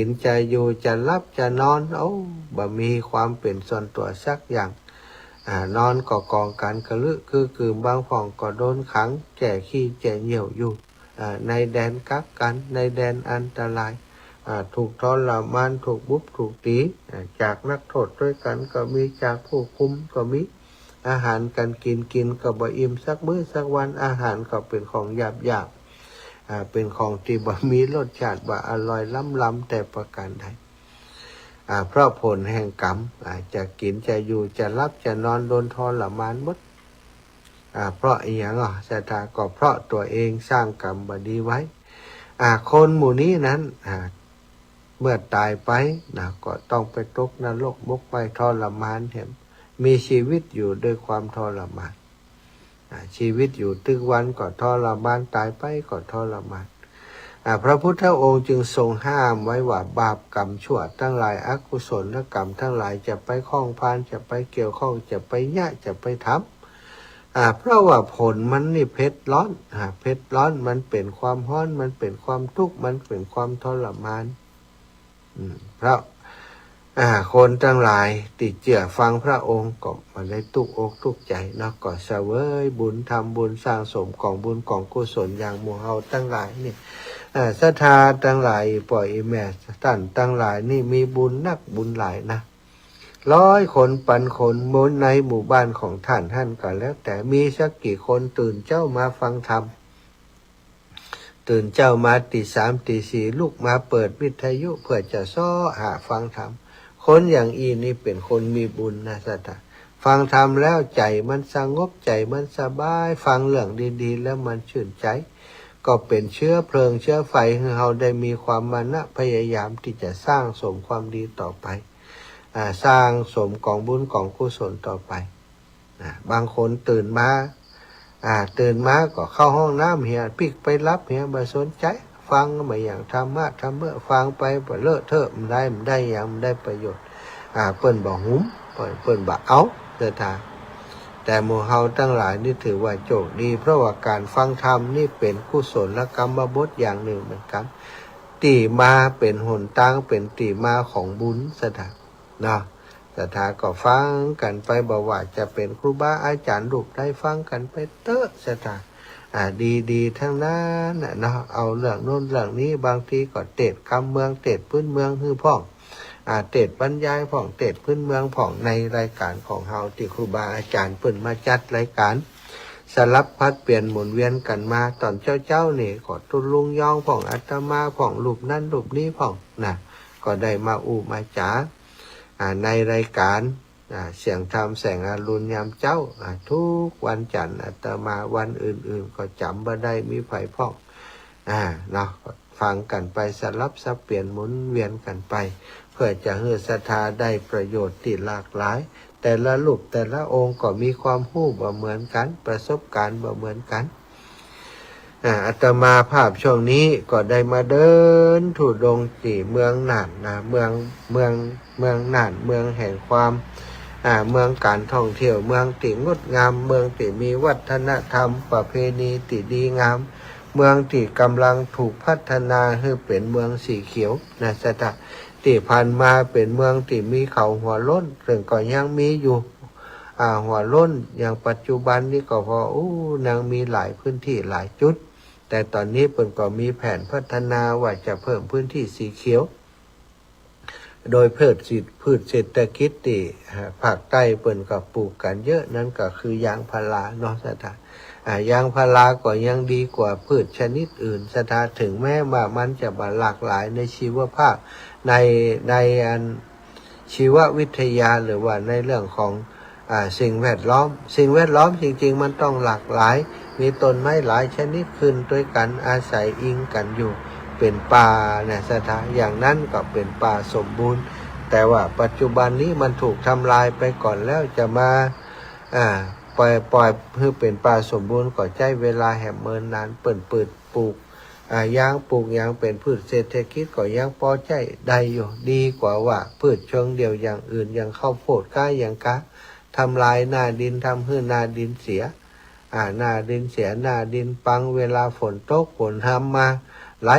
นจะอยู่จะรับจะนอนบ่มีความเป็นส่วนตัวสักอย่างนอนก็กองกันกระลึกคือบางฝ่องก็โดนขังแก่ขี้แก่เหี่ยวอยู่ในแดนกักกันในแดนอันตรายถูกทรมานถูกบุบถูกตีจากนักโทษด้วยกันก็มีจากผู้คุมก็มีอาหารกันกินก็บ่อิ่มสักมื้อสักวันอาหารก็เป็นของหยาบเป็นของที่บ่มีรสชาติบ่อร่อยล้ำแต่ประการใดเพราะผลแห่งกรรมจะกินจะอยู่จะรับจะนอนโดนทรมานหมดเพราะอย่างสตาก็เพราะตัวเองสร้างกรรมบดีไว้คนหมู่นี้นั้นเมื่อตายไปก็ต้องไปตกนรกมุกไปทรมานเห็นมีชีวิตอยู่ด้วยความทรมานชีวิตอยู่ตึกวันก็ทรมานตายไปก็ทรมานพระพุทธองค์จึงทรงห้ามไว้ว่าบาปกรรมชั่วทั้งหลายอกุศลกรรมทั้งหลายจะไปข้องพานจะไปเกี่ยวข้องจะไปยะจะไปทำเพราะว่าผลมันนี่เผ็ดร้อนเผ็ดร้อนมันเป็นความร้อนมันเป็นความทุกข์มันเป็นความทรมานเพราะคนทั้งหลายติดเจือฟังพระองค์ก็มาได้ตุกอกตุกใจก็เสวยบุญทำบุญสร้างสมของบุญของกุศลอย่างหมู่เฮาทั้งหลายนี่ศรัทธาทั้งหลายปล่อยแม่ท่านทั้งหลายนี่มีบุญนักบุญหลายนะ100 คนปันคนมูลในหมู่บ้านของท่านก็แล้วแต่มีสักกี่คนตื่นเจ้ามาฟังธรรมตื่นเจ้ามาตี 3 ตี 4ลูกมาเปิดวิทยุเพื่อจะซ้อหาฟังธรรมคนอย่างนี่เป็นคนมีบุญนะสัตว์ฟังธรรมแล้วใจมันสงบใจมันสบายฟังเรื่องดีๆแล้วมันชื่นใจก็เป็นเชื้อเพลิงเชื้อไฟให้เราได้มีความมานะพยายามที่จะสร้างสมความดีต่อไปสร้างสมกองบุญกองกุศลต่อไปบางคนตื่นมาก็เข้าห้องน้ำเหียปิกไปรับเหียมาสนใจฟังมาอย่างธรรมะฟังไปบ่เลอะเทอะมันได้อย่างมันได้ประโยชน์เปิ้นบ่หุ้มเปิ้นบ่เอาเด้อท่าแต่หมู่เฮาทั้งหลายนี่ถือว่าโชคดีเพราะว่าการฟังธรรมนี่เป็นกุศลกรรมบทอย่างหนึ่งเหมือนกันตีมาเป็นหนทางเป็นตีมาของบุญสถานศรัทธาก็ฟังกันไปบอกว่าจะเป็นครูบาอาจารย์ลูกได้ฟังกันไปเตอะศรัทธาดีทั้งนั้นเอาเรื่องโน้นเรื่องนี้บางทีก็เตะคำเมืองเตะพื้นเมืองฮือพ่อง เทศบรรยายผ่องเทศพื้นเมืองผ่องในรายการของเฮาที่ครูบาอาจารย์เปิ่นมาจัดรายการสลับพัดเปลี่ยนหมุนเวียนกันมาตอนเจ้านี่ก็ตุลุงยองผ่องอาตมาผ่องรูปนั่นรูปนี้ผ่องนะก็ได้มามาจ๋าในรายการเสียงธรรมแสงอรุณยามเจ้าทุกวันจันทร์อาตมาวันอื่นๆก็จำบ่ได้มีไผพ่องเนาะฟังกันไปสลับสับเปลี่ยนหมุนเวียนกันไปเพื่อจะให้ศรัทธาได้ประโยชน์ที่หลากหลายแต่ละรูปแต่ละองค์ก็มีความรู้บ่เหมือนกันประสบการณ์บ่เหมือนกันอาตมาภาพช่วงนี้ก็ได้มาเดินธุดงค์ที่เมืองน่านนะเมืองน่านเมืองแห่งความเมืองการท่องเที่ยวเมืองที่งดงามเมืองที่มีวัฒนธรรมประเพณีที่ดีงามเมืองที่กำลังถูกพัฒนาให้เป็นเมืองสีเขียวนะสถานที่ผ่านมาเป็นเมืองที่มีเขาหัวล้นซึ่งก็ยังมีอยู่หัวล้นอย่างปัจจุบันนี้ก็พอยังมีหลายพื้นที่หลายจุดแต่ตอนนี้เพิ่นก็มีแผนพัฒนาว่าจะเพิ่มพื้นที่สีเขียวโดยพืชเศรษฐกิจที่ภาคใต้เปิ้นก็ปลูกกันเยอะนั่นก็คือยางพาราเนาะสถานยางพาราก็ยังดีกว่าพืชชนิดอื่นสถานถึงแม้ว่ามันจะหลากหลายในชีวภาพในชีววิทยาหรือว่าในเรื่องของสิ่งแวดล้อมจริงๆมันต้องหลากหลายมีต้นไม้หลายชนิดขึ้นด้วยกันอาศัยอิงกันอยู่เป็นป่าเนี่ยสถานอย่างนั้นก็เป็นป่าสมบูรณ์แต่ว่าปัจจุบันนี้มันถูกทำลายไปก่อนแล้วจะมาปล่อยให้เป็นป่าสมบูรณ์ก็ใช้เวลาแหมเมินนานเปิดปลูกยางเป็นพืชเศรษฐกิจก็ยังพอใจได้อยู่ดีกว่าว่าพืชเชิงเดียวอย่างอื่นอย่างข้าวโพดก้าอย่างกะทำลายหน้าดินทำให้หน้าดินเสียหน้าดินเสียหน้าดินปังเวลาฝนตกฝนทำมาไหล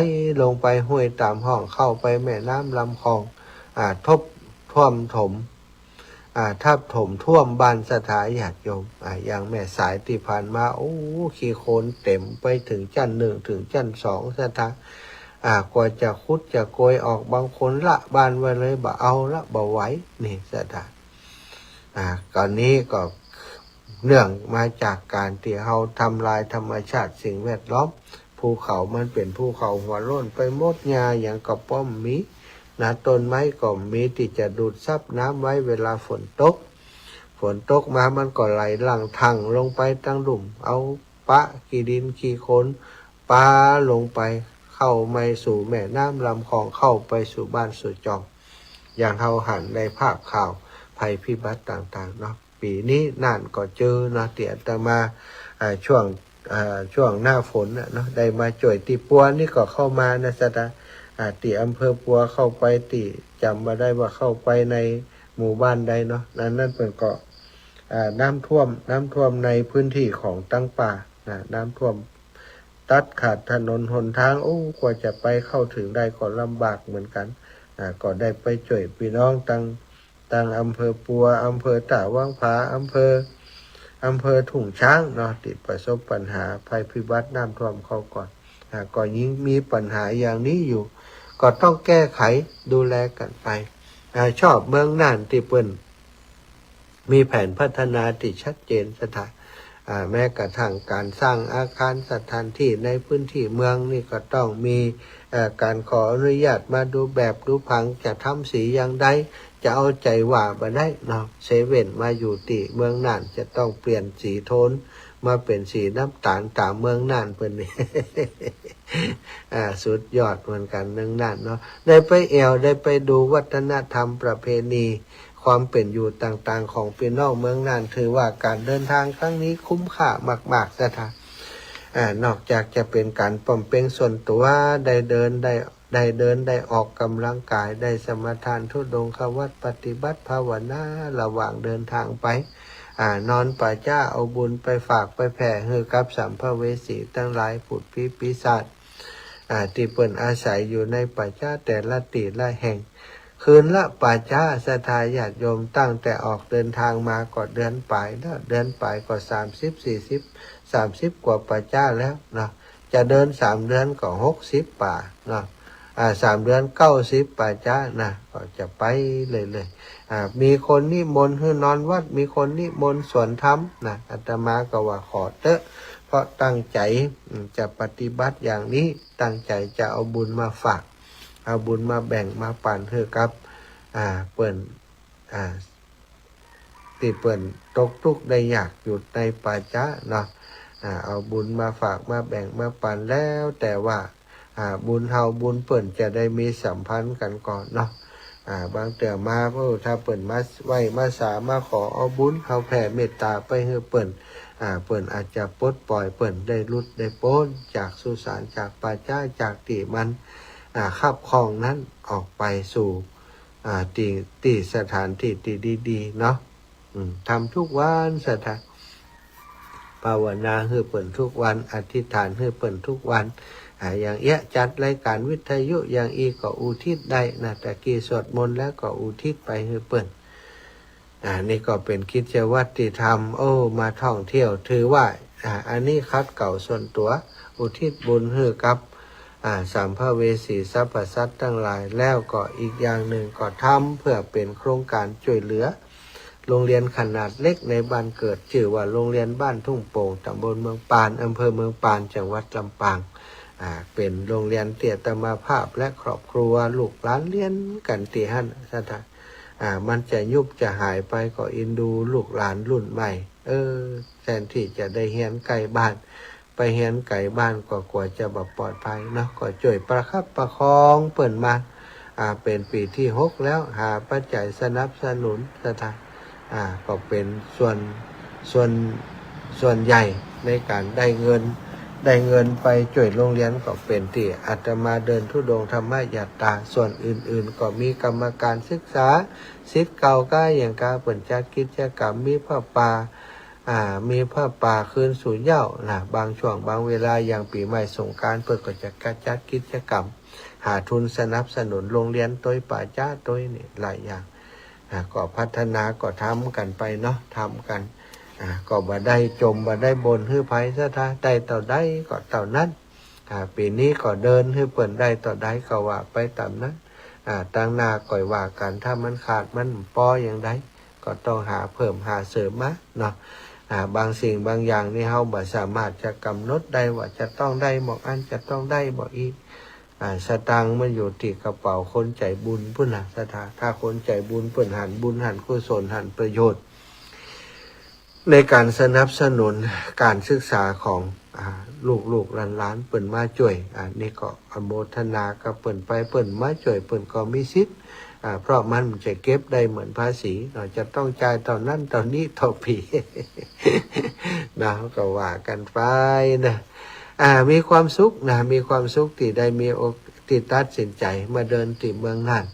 ลงไปห้วยตามห้องเข้าไปแม่น้ำลำคลองท่วมถมทับถมท่วมบ้านสถานญาติโยมอย่างแม่สายที่ผ่านมาขี้โคลนเต็มไปถึงชั้น1ถึงชั้น2สถานกว่าจะขุดจะโกยออกบางคนละบ้านไว้เลยบ่เอาละบ่ไหวนี่สถานก่อนนี้ก็เนื่องมาจากการที่เราทำลายธรรมชาติสิ่งแวดล้อมภูเขามันเป็นภูเขาหัวโล้นไปหมดหญ้าอย่างกระป้อมมีต้นไม้ก็มีที่จะดูดซับน้ำไว้เวลาฝนตกมามันก็ไหลหลั่งทังลงไปตั้งหลุมเอาปะขี้ดินขี้โคลนปาลงไปเข้าไปสู่แม่น้ำลำคลองเข้าไปสู่บ้านสู่จอมอย่างเราหันในภาพข่าวภัยพิบัติต่างๆเนาะปีนี้น่านก็เจอเนาะเตี่ยแต่มาช่วงหน้าฝนเนาะได้มาจ่วยตีปัวนี่ก็เข้ามานะสตาตีอำเภอปัวเข้าไปตีจำมาได้ว่าเข้าไปในหมู่บ้านใดเนาะนั่นเป็นเกาะน้ำท่วมในพื้นที่ของตั้งป่าน้ำท่วมตัดขาดถนนหนทางกว่าจะไปเข้าถึงได้ก็ลำบากเหมือนกันก็ได้ไปจ่วยพี่น้องตั้งอำเภอปัวอำเภอตาวังผาอำเภอถุงช้างเนาะติดประสบปัญหาภัยพิบัติน้ำท่วมเข้าก่อนก็ยิ่งมีปัญหาอย่างนี้อยู่ก็ต้องแก้ไขดูแลกันไปชอบเมืองน่านที่เปิ้นมีแผนพัฒนาที่ชัดเจนสถานแม้กระทั่งการสร้างอาคารสถานที่ในพื้นที่เมืองนี่ก็ต้องมีการขออนุญาตมาดูแบบดูผังจะทำสีอย่างใดจะเอาใจว่าบ่ได้เนาะเซเว่นมาอยู่ที่เมืองน่านจะต้องเปลี่ยนสีโทนมาเป็นสีน้ำตาลตามเมืองน่านเพิ่นนี่ สุดยอดเหมือนกันเมืองน่านเนาะได้ไปได้ไปดูวัฒนธรรมประเพณีความเป็นอยู่ต่างๆของพี่น้องเมืองน่านถือว่าการเดินทางครั้งนี้คุ้มค่ามากๆสถานนอกจากจะเป็นการป้อมเป้งส่วนตัวได้เดินได้ออกกำลังกายได้สมทานธุดงควัตรปฏิบัติภาวนาระหว่างเดินทางไปนอนป่าจ้าเอาบุญไปฝากไปแผ่ให้กับสัมภเวสีทั้งหลายผุดปีศาจที่เปิ้นอาศัยอยู่ในป่าจ้าแต่ละตีละแห่งคืนละป่าจ้าศรัทธาญาติโยมตั้งแต่ออกเดินทางมาก็เดือนปลายแล้วเดือนปลายก็30 กว่าป่าจ้าแล้วเนาะจะเดิน3 เดือนก็60 ป่าเนาะ 3 เดือน90ป่าจ้านะก็จะไปเลยมีคนนิมนต์ให้นอนวัดมีคนนิมนต์สวนธรรมนะอาตมาก็ว่าขอเถอะเพราะตั้งใจจะปฏิบัติอย่างนี้ตั้งใจจะเอาบุญมาฝากเอาบุญมาแบ่งมาปั่นเพื่อกับเปิ่นที่เปิ่นตกทุกข์ได้ยากอยู่ในป่าจ้าเนาะเอาบุญมาฝากมาแบ่งมาปั่นแล้วแต่ว่าบุญเฮาบุญเปิ่นจะได้มีสัมพันธ์กันก่อนเนาะบางแต่มาถ้าเปิ่นมาไหว้มาสามาขอเอาบุญเฮาแผ่เมตตาไปให้เปิ่นเปิ่นอาจจะปลดปล่อยเปิ่นได้รุดได้พ้นจากสุสานจากป่าจ้าจากที่มันคาบคลองนั้นออกไปสู่ที่สถานที่ที่ดีๆเนาะทำทุกวันสถานภาวนาให้เปิ่นทุกวันอธิษฐานให้เปิ่นทุกวันอย่างจัดรายการวิทยุอย่างอีก็อุทิศได้นะแต่กี้สวดมนต์แล้วก็อุทิศไปให้เปิ่นนี่ก็เป็นกิจวัตรที่ทำมาท่องเที่ยวถือว่าอันนี้คัดเก่าส่วนตัวอุทิศบุญให้กับสัมภเวสีสรรพสัตว์ทั้งหลายแล้วก็อีกอย่างหนึ่งก็ทำเพื่อเป็นโครงการช่วยเหลือโรงเรียนขนาดเล็กในบ้านเกิดชื่อว่าโรงเรียนบ้านทุ่งโป่งตำบลเมืองปานอำเภอเมืองปานจังหวัดลำปางเป็นโรงเรียนเตี้ยตมาภาพและครอบครัวลูกหลานเรียนกันที่หันสถานมันจะยุบจะหายไปก็อินดูลูกหลานรุ่นใหม่แทนที่จะได้เฮียนไกลบ้านไปเฮียนไกลบ้านก็กว่าจะแบบปลอดภัยเนาะก็ช่วยประคับประคองเปิ่นมาเป็นปีที่6แล้วหาปัจจัยสนับสนุนสถานก็เป็นส่วนใหญ่ในการได้เงินไปช่วยโรงเรียนก็เป็นที่อาตมาเดินธุดงค์ธรรมยาตราส่วนอื่นๆก็มีกรรมการศึกษาศิษย์เก่าก็อย่างการเปิดจัดกิจกรรมมีผ้าป่าคืนสู่เหย้าบางช่วงบางเวลาอย่างปีใหม่สงกรานต์เปิดก็จะจัดกิจกรรมหาทุนสนับสนุนโรงเรียนตัวป่าจ้าตัวนี่หลายอย่างก็พัฒนาก็ทำกันไปเนาะทำกันก็บ่ได้จมบ่ได้บนฮื้อไผซะท่าได้ต่อได้ก็เท่านั้นปีนี้ก็เดินฮื้อเปิ่นได้ต่อได้ก็ว่าไปตามนั้นตั้งหน้าก่อยว่ากันถ้ามันขาดมันปออย่างใดก็ต้องหาเพิ่มหาเสริมมาเนาะบางสิ่งบางอย่างนี่เฮาบ่สามารถจะกำหนดได้ว่าจะต้องได้บอกอันจะต้องได้บอกอีกสตางค์มันอยู่ที่กระเป๋าคนใจบุญพุ่นน่ะสถาถ้าคนใจบุญเปิ่นหันบุญหันกุศลหันประโยชน์ในการสนับสนุนการศึกษาของลูกหลานเปิ่นมาช่วยนี่ก็อนุโมทนากับเปิ่นไปเปิ่นมาช่วยเปิ่นก็มีสิทธิ์เพราะมันจะเก็บได้เหมือนภาษีเราจะต้องจ่ายตอนนั้นตอนนี้ต่อปีนะก็ว่ากันไปนะมีความสุขนะมีความสุขที่ได้มีโอกาสที่ตัดสินใจมาเดินที่เมืองน่าน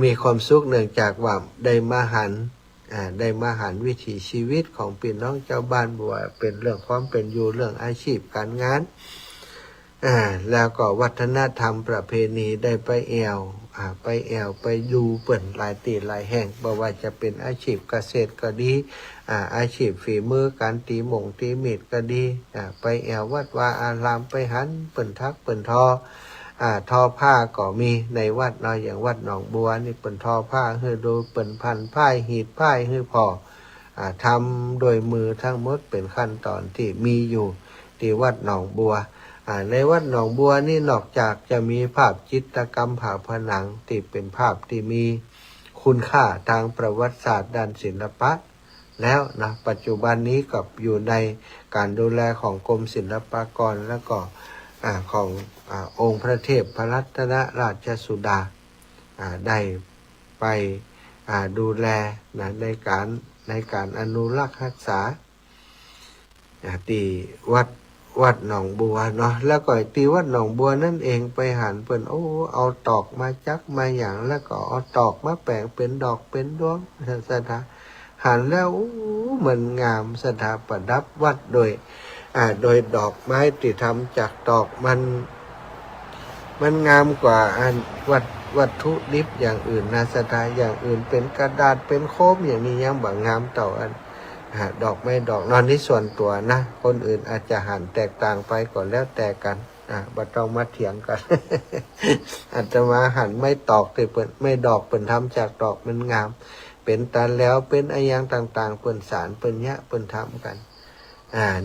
มีความสุขเนื่องจากว่าได้มาหันวิถีชีวิตของพี่น้องเจ้าบ้านบัวเป็นเรื่องความเป็นอยู่เรื่องอาชีพการงานแล้วก็วัฒนธรรมประเพณีได้ไปไปดูเปิ่นหลายตีหลายแห่งบ่ว่าจะเป็นอาชีพเกษตรก็ดีอาชีพฝีมือการตีหม่งตีมีดก็ดีไปวัดวาอารามไปหันเปิ่นทักเปิ่นทอผ้าก็มีในวัดน้อยอย่างวัดหนองบัวนี่เปิ่นทอผ้าให้ดูเปิ่นพันผ้าหีดผ้าให้พอทำโดยมือทั้งหมดเป็นขั้นตอนที่มีอยู่ที่วัดหนองบัวในวัดหนองบัวนี่นอกจากจะมีภาพจิตรกรรมผาผนังที่เป็นภาพที่มีคุณค่าทางประวัติศาสตร์ด้านศิลปะแล้วนะปัจจุบันนี้กับอยู่ในการดูแลของกรมศิลปากรแล้วก็ขององค์พระเทพพระรัตนราชสุดาได้ไปดูแลนะในการอนุรักษ์รักษาที่วัดหนองบัวเนาะแล้วก็ที่วัดหนองบัวนั่นเองไปหันเปิ้นเอาตอกมาจักมาอย่างแล้วก็เอาตอกมาแปลงเป็นดอกเป็นดวงสถาหันแล้วมันงามสถาประดับวัดโดยดอกไม้ที่ทำจากตอกมันงามกว่าวัตถุดิบอย่างอื่นนะสถาอย่างอื่นเป็นกระดาษเป็นโคมอย่างนี้ยังบ่งามต่ออันดอกไม้ดอกนอนนี่ส่วนตัวนะคนอื่นอาจจะหันแตกต่างไปก็แล้วแต่กัน บ่ต้องมาเถียงกัน อาตมาหันไม่ตอกแต่เปิ่นไม่ดอกเปิ่นทำจากดอกมันงามเป็นตันแล้วเป็นอะไรอย่างต่างๆเปิ่นสารเปิ่นยะเปิ่นทำกัน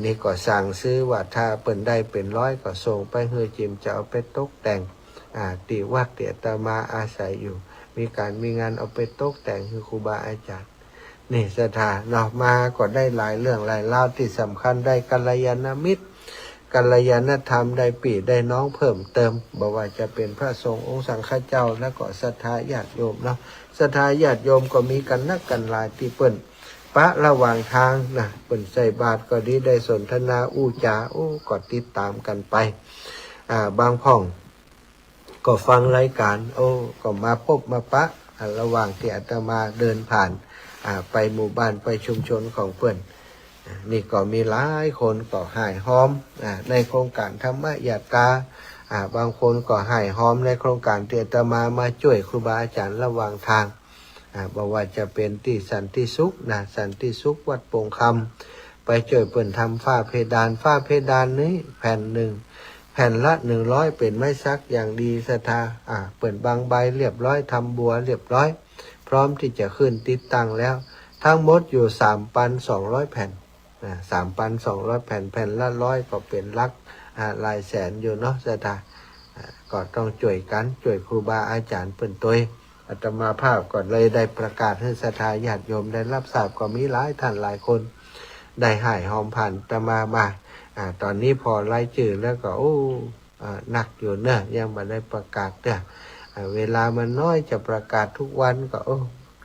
นี่ก็สั่งซื้อว่าถ้าเปิ่นได้เป็นร้อยก็ส่งไปเฮือจิมจะเอาไปตกแต่งตีวัดเตียตมาอาศัยอยู่มีการมีงานเอาไปตกแต่งคือครูบาอาจารย์นี่ศรัทธาเนาะมาก็ได้หลายเรื่องหลายเล่าที่สำคัญได้กัลยาณมิตรกัลยาณธรรมได้ปีได้น้องเพิ่มเติมบอกว่าจะเป็นพระสงฆ์องค์สังฆเจ้าแล้วก็ศรัทธาญาติโยมเนาะศรัทธาญาติโยมก็มีกันนักกันหลายที่เปิ้นปะระหว่างทางนะเปิ้นใส่บาตรก็ดีได้สนทนาอู้จาก็ติดตามกันไปบางพ่องก็ฟังรายการก็มาพบมาปะระหว่างที่อาตมาเดินผ่านไปหมู่บ้านไปชุมชนของเพื่อนนี่ก็มีหลายคนก็หายหอมในโครงการธรรมยาตราบางคนก็หายหอมในโครงการที่อาตมาช่วยครูบาอาจารย์ระหว่างทางบอกว่าจะเป็นที่สันติสุขสันติสุขวัดโป่งคำไปช่วยเปิ่นทำฝ้าเพดานนี้แผ่นหนึ่งแผ่นละ100เป็นไม้ซักอย่างดีศรัทธาเปิ่นบางใบเรียบร้อยทำบัวเรียบร้อยพร้อมที่จะขึ้นติดตั้งแล้วทั้งหมดอยู่ 3,200 แผ่น3,200 แผ่นแผ่นละ100ก็เป็นลักหลายแสนอยู่เนาะศรัทธาก็ต้องช่วยกันช่วยครูบาอาจารย์เปิ่นตัวอาตมาภาพก็เลยได้ประกาศให้ศรัทธาญาติโยมได้รับทราบก็มีหลายท่านหลายคนได้หายหอมผ่านอาตมาตอนนี้พอไล่จื่อแล้วก็หนักอยู่เนอะยังไม่ได้ประกาศเนอะเวลามันน้อยจะประกาศทุกวันก็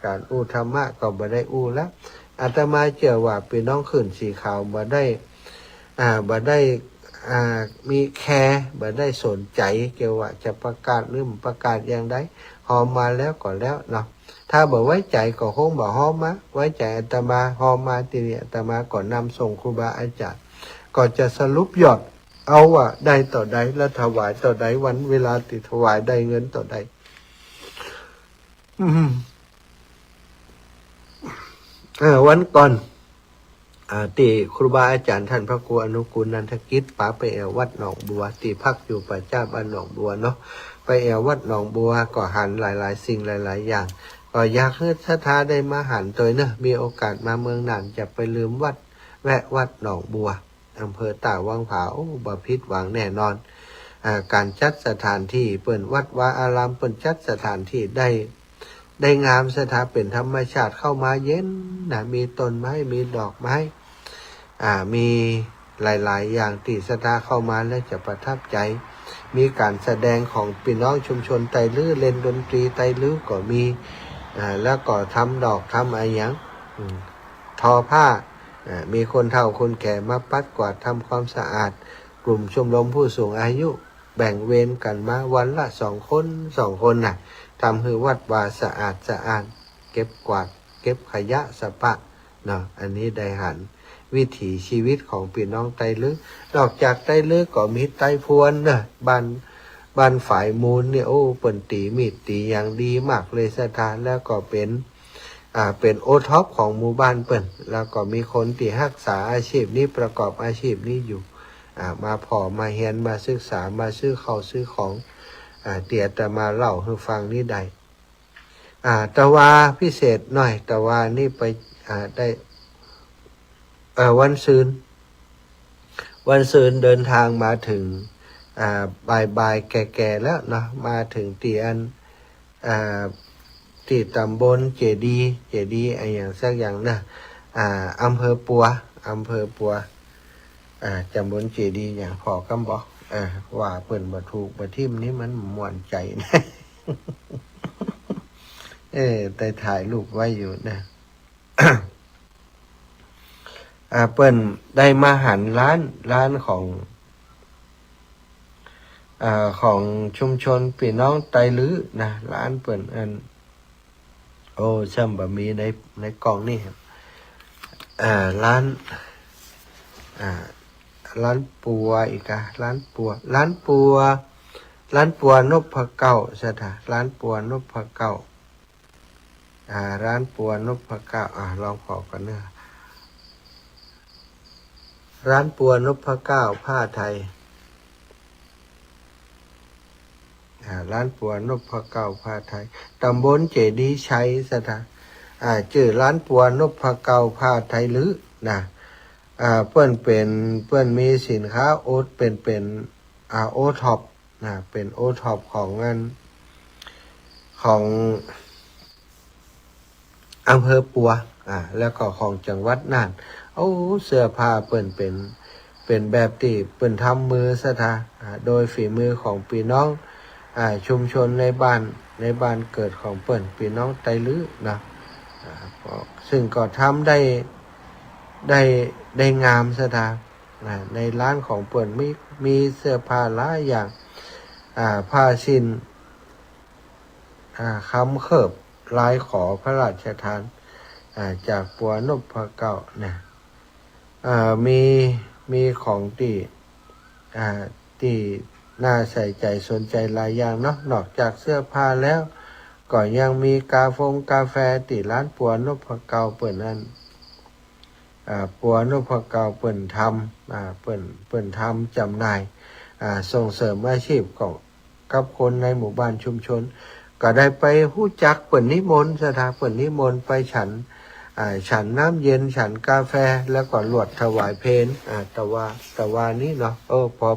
การธรรมะก็ไม่ได้แล้วอาตมาเชื่อว่าพี่น้องขึ้นสีขาวบ่ได้มีแคร์บ่ได้สนใจเกี่ยวว่าจะประกาศหรือประกาศอย่างใดหอมมาแล้วก็แล้วเนาะถ้าบ่ไว้ใจก็คงบ่หอมมาไว้ใจอาตมาหอมมาทีนี้อาตมาก็นำส่งครูบาอาจารย์ก็จะสรุปยอดเอาว่าได้ต่อใดแล้วถวายต่อใดวันเวลาติถวายได้เงินต่อใดวันก่อนที่ครูบาอาจารย์ท่านพระครูอนุกูลนันทกิจป๋าไปแอววัดหนองบัวที่พักอยู่ป่าจ้าบ้านหนองบัวเนาะไปแอววัดหนองบัวก็หันหลายๆสิ่งหลายๆอย่างก็อยากให้ศรัทธาได้มาหันตัวเนอะมีโอกาสมาเมืองน่านจะไปลืมวัดแวะวัดหนองบัวอำเภอตาวังผาบ่ผิดหวังแน่นอนการจัดสถานที่เปิ่นวัดวาอารามเปิ่นจัดสถานที่ได้งามสถานเป็นธรรมชาติเข้ามาเย็นมีต้นไม้มีดอกไม้มีหลายๆอย่างที่ศรัทธาเข้ามาแล้วจะประทับใจมีการแสดงของพี่น้องชุมชนไตลื้อเล่นดนตรีไตลื้อก็มีแล้วก็ทำดอกทำอะไรอย่างทอผ้ามีคนเฒ่าคนแก่มาปัดกวาดทำความสะอาดกลุ่มชมรมผู้สูงอายุแบ่งเวรกันมาวันละ2 คนทำให้วัดวาสะอาดเก็บกวาดเก็บขยะสปะเนาะอันนี้ได้หันวิถีชีวิตของพี่น้องไตลื้อนอกจากไตลื้อก็มีไตพวนนะบ้านฝ่ายมูลเนี่ยเปิ่นตีมีดตีอย่างดีมากเลยศรัทธาแล้วก็เป็นโอท็อปของหมู่บ้านเปิ่นแล้วก็มีคนที่รักษาอาชีพนี้ประกอบอาชีพนี้อยู่มาพอมาเรียนมาศึกษามาซื้อข้าวซื้อของเตี่ยแต่มาเล่าให้ฟังนี่ได้แต่ว่าพิเศษหน่อยแต่ว่านี่ไปได้วันซืนเดินทางมาถึงบ่ายแก่ๆแล้วเนาะมาถึงที่ที่ตำบลเจดีอะไรอย่างสักอย่างนะอำเภอปัวตำบลเจดีอย่างพอกำบอกว่าเปิ่นบ่ถูกบ่ทิ่มนี้มันม่วนใจนะ แต่ถ่ายรูปไว้อยู่นะ เปิ้นได้มาหันร้านของชุมชนพี่น้องไตลื้อนะร้านเปิ้นช่ำบะมีในกล่องนี่ครับร้านปัวอีกร้านปัวนพเก้าใช่ไหมร้านปัวนพเก้าร้านปัวนพเก้าลองขอกันเนอะร้านปัวนพเก้าผ้าไทย ร้านปัวนพเก้าผ้าไทยตำบลเจดีย์ชัยสถานชื่อร้านปัวนพเก้าผ้าไทยหรือนะเปิ้นมีสินค้าโอทเป็นโอท็อปนะเป็นโอท็อปของงานของอำเภอปัวแล้วก็ของจังหวัดน่านเสื้อผ้าเปิ้นเป็นแบบที่เปิ้นทำมือซะทาโดยฝีมือของพี่น้องชุมชนในบ้านเกิดของเปิ้นพี่น้องไตลื้อนะซึ่งก็ทำได้งามซะทาในร้านของเปิ้นมีเสื้อผ้าหลายอย่างผ้าสิ้นคำเขิบลายขอพระราชทานจากปัวนพเก้าเนี่ยมีของที่น่าใส่ใจสนใจหลายอย่างเนาะนอกจากเสื้อผ้าแล้วก็ยังมีกาแฟที่ร้านปัวนพเก้าเปิ้นนั้นปัวนพเก้าเปิ้นทำเปิ้นทำจำหน่ายส่งเสริมอาชีพกับคนในหมู่บ้านชุมชนก็ได้ไปฮู้จักเปิ้นนิมนต์สถาเปิ้นนิมนต์ไปฉันน้ำเย็นฉันกาแฟแล้วก็ลวดถวายเพลแต่ว่านี้เนาะพอ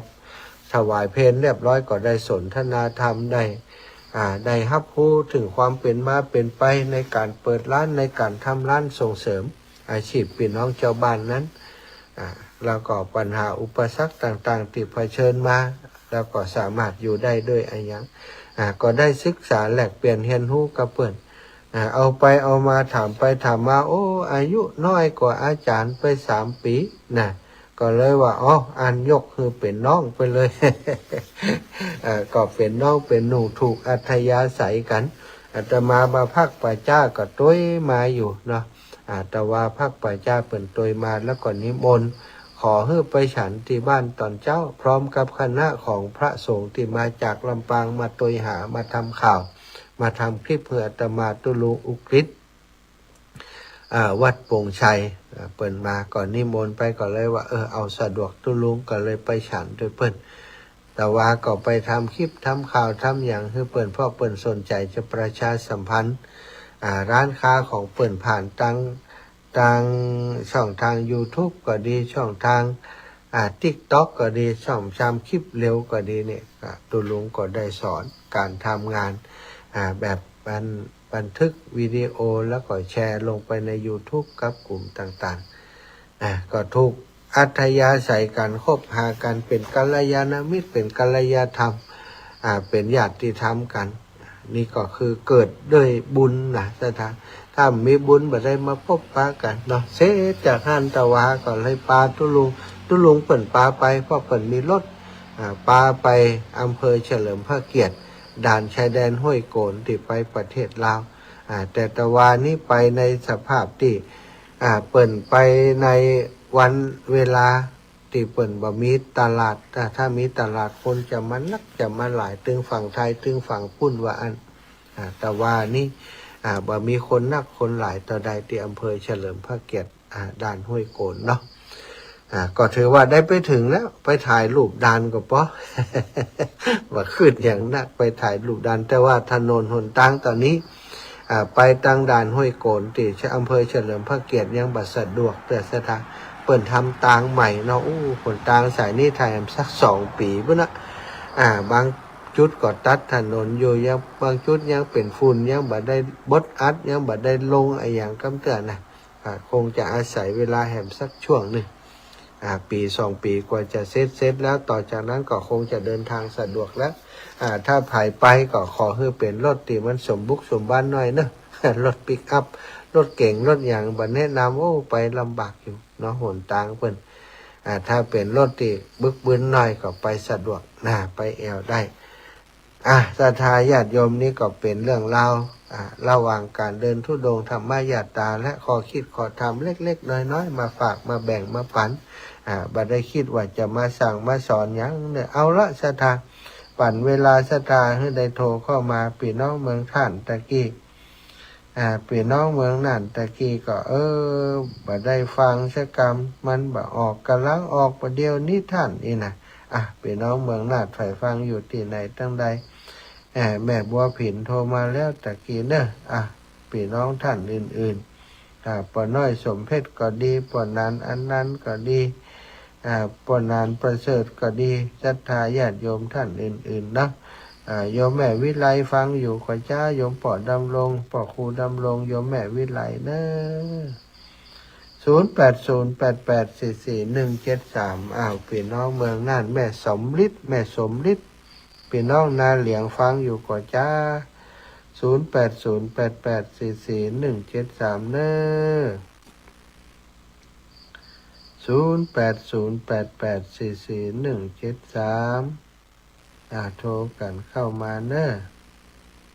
ถวายเพลเรียบร้อยก็ได้สนทนาธรรมได้รับรู้ถึงความเป็นมาเป็นไปในการเปิดร้านในการทำร้านส่งเสริมอาชีพพี่น้องชาวบ้านนั้นแล้วก็ปัญหาอุปสรรคต่างๆที่เผชิญมาแล้วก็สามารถอยู่ได้ด้วยก็ได้ศึกษาแลกเปลี่ยนเรียนรู้กับเปิ้นเอามาถามไปถามมาอายุน้อยกว่าอาจารย์ไป3 ปีนะก็เลยว่าอันยกคือเป็นน้องไปเลย ก็เป็นน้องเป็นหนูถูกอัธยาศัยกันอาตมาพักป่าจ้าก็ต้วยมาอยู่เนาะแต่ว่าพักป่าจ้าเปิ่นต้วยมาแล้วก็นิมนต์ขอให้ไปฉันที่บ้านตอนเจ้าพร้อมกับคณะของพระสงฆ์ที่มาจากลำปางมาต้วยหามาทำข่าวมาทำคลิปเพื่ออาตมาตุลุงอุกฤษวัดโป่งชัยเปิ่นมาก่อนนิมนต์ไปก็เลยว่าเอาสะดวกตุลุงก็เลยไปฉันด้วยเปิ่นแต่ว่าก็ไปทำคลิปทำข่าวทำอย่างคือเปิ่นเพราะเปิ่นสนใจจะประชาสัมพันธ์ร้านค้าของเปิ่นผ่านทางช่องทาง YouTube ก็ดีช่องทางTikTok ก็ดีช่องทำคลิปเร็วก็ดีเนี่ยตุลุงก็ได้สอนการทำงานแบบบันทึกวิดีโอแล้วก็แชร์ลงไปใน YouTube กับกลุ่มต่างๆก็ถูกอัธยาศัยกันคบหากันเป็นกัลยาณมิตรเป็นกัลยาณธรรมเป็นญาติธรรมกันนี่ก็คือเกิดด้วยบุญนะถ้ามีบุญบ่ได้มาพบปะกันเนาะเสร็จจากหันตะวาก็เลยปาตุลุงเปิ่นปาไปเพราะเปิ่นมีรถปาไปอำเภอเฉลิมพระเกียรติด่านชายแดนห้วยโกนที่ไปประเทศลาวแต่ตะวานี้ไปในสภาพที่เปิ่นไปในวันเวลาที่เปิ่นบ่มีตลาดถ้ามีตลาดคนจะมาหลายตึงฝั่งไทยตึงฝั่งพุ่นว่าตะวานี้บ่มีคนนักคนหลายต่อใดที่อำเภอเฉลิมพระเกียรติด่านห้วยโกนเนาะก็ถือว่าได้ไปถึงแล้วไปถ่ายรูปด่านก็พอ ว่าขึ้นอย่างนักไปถ่ายรูปด่านแต่ว่าถนนหนทางตอนนี้ไปทางด่านห้วยโกนที่อำเภอเฉลิมพระเกียรติยังบ่สะดวกแต่สถานเปิ่นทำทางใหม่เนาะผลทางสายนี้ถ่ายสัก2 ปีพุ่นนะบางจุดก็ตัดถนนอยู่ยังบางจุดยังเป็นฝุ่นยังบ่ได้บดอัดยังบ่ได้ลงอย่างกำเตือนนะคงจะอาศัยเวลาแหมสักช่วงนึงปี2 ปีกว่าจะเสร็จแล้วต่อจากนั้นก็คงจะเดินทางสะดวกแล้วถ้าผ่ายไปก็ขอให้เป็นรถที่มันสมบุกสมบันหน่อยเนอะ รถปิกอัพรถเก่งรถอย่างบันแนะนำไปลำบากอยู่เนาะหนทางเพิ่นถ้าเป็นรถที่บึกบึนหน่อยก็ไปสะดวกไปแอวได้ศรัทธาญาติโยมนี่ก็เป็นเรื่องราวระหว่างการเดินธุดงค์ธรรมญาตราและขอคิดขอทำเล็กๆน้อยๆมาฝากมาแบ่งมาปันบ่ได้คิดว่าจะมาสั่งมาสอนอย่างเนี่ยเอาละศรัทธาปั่นเวลาศรัทธาให้ได้โทรเข้ามาพี่น้องเมืองท่านตะกี้พี่น้องเมืองนั่นตะกี้ก็บ่ได้ฟังสักกรรมมันบ่ออกกำลังออกประเดี๋ยวนี้ท่านนี่นะพี่น้องเมืองน่านฝ่ายฟังอยู่ที่ไหนตั้งใด แม่บัวผินโทรมาแล้วตะกี้เนอะพี่น้องท่านอื่นๆปอน้อยสมเพชรก็ดีปอนานอันนั้นก็ดีปอนานประเสริฐก็ดีศรัทธาญาติโยมท่านอื่นๆนะโยมแม่วิไลฟังอยู่ขอจ้าโยมปอดำรงปอครูดำรงโยมแม่วิไลเนอะ0808844173พี่น้องเมืองน่านแม่สมฤทธิ์พี่น้องนาเหลียงฟังอยู่ก่อจ้า0808844173เนอะ0808844173โทรกันเข้ามาเนอะ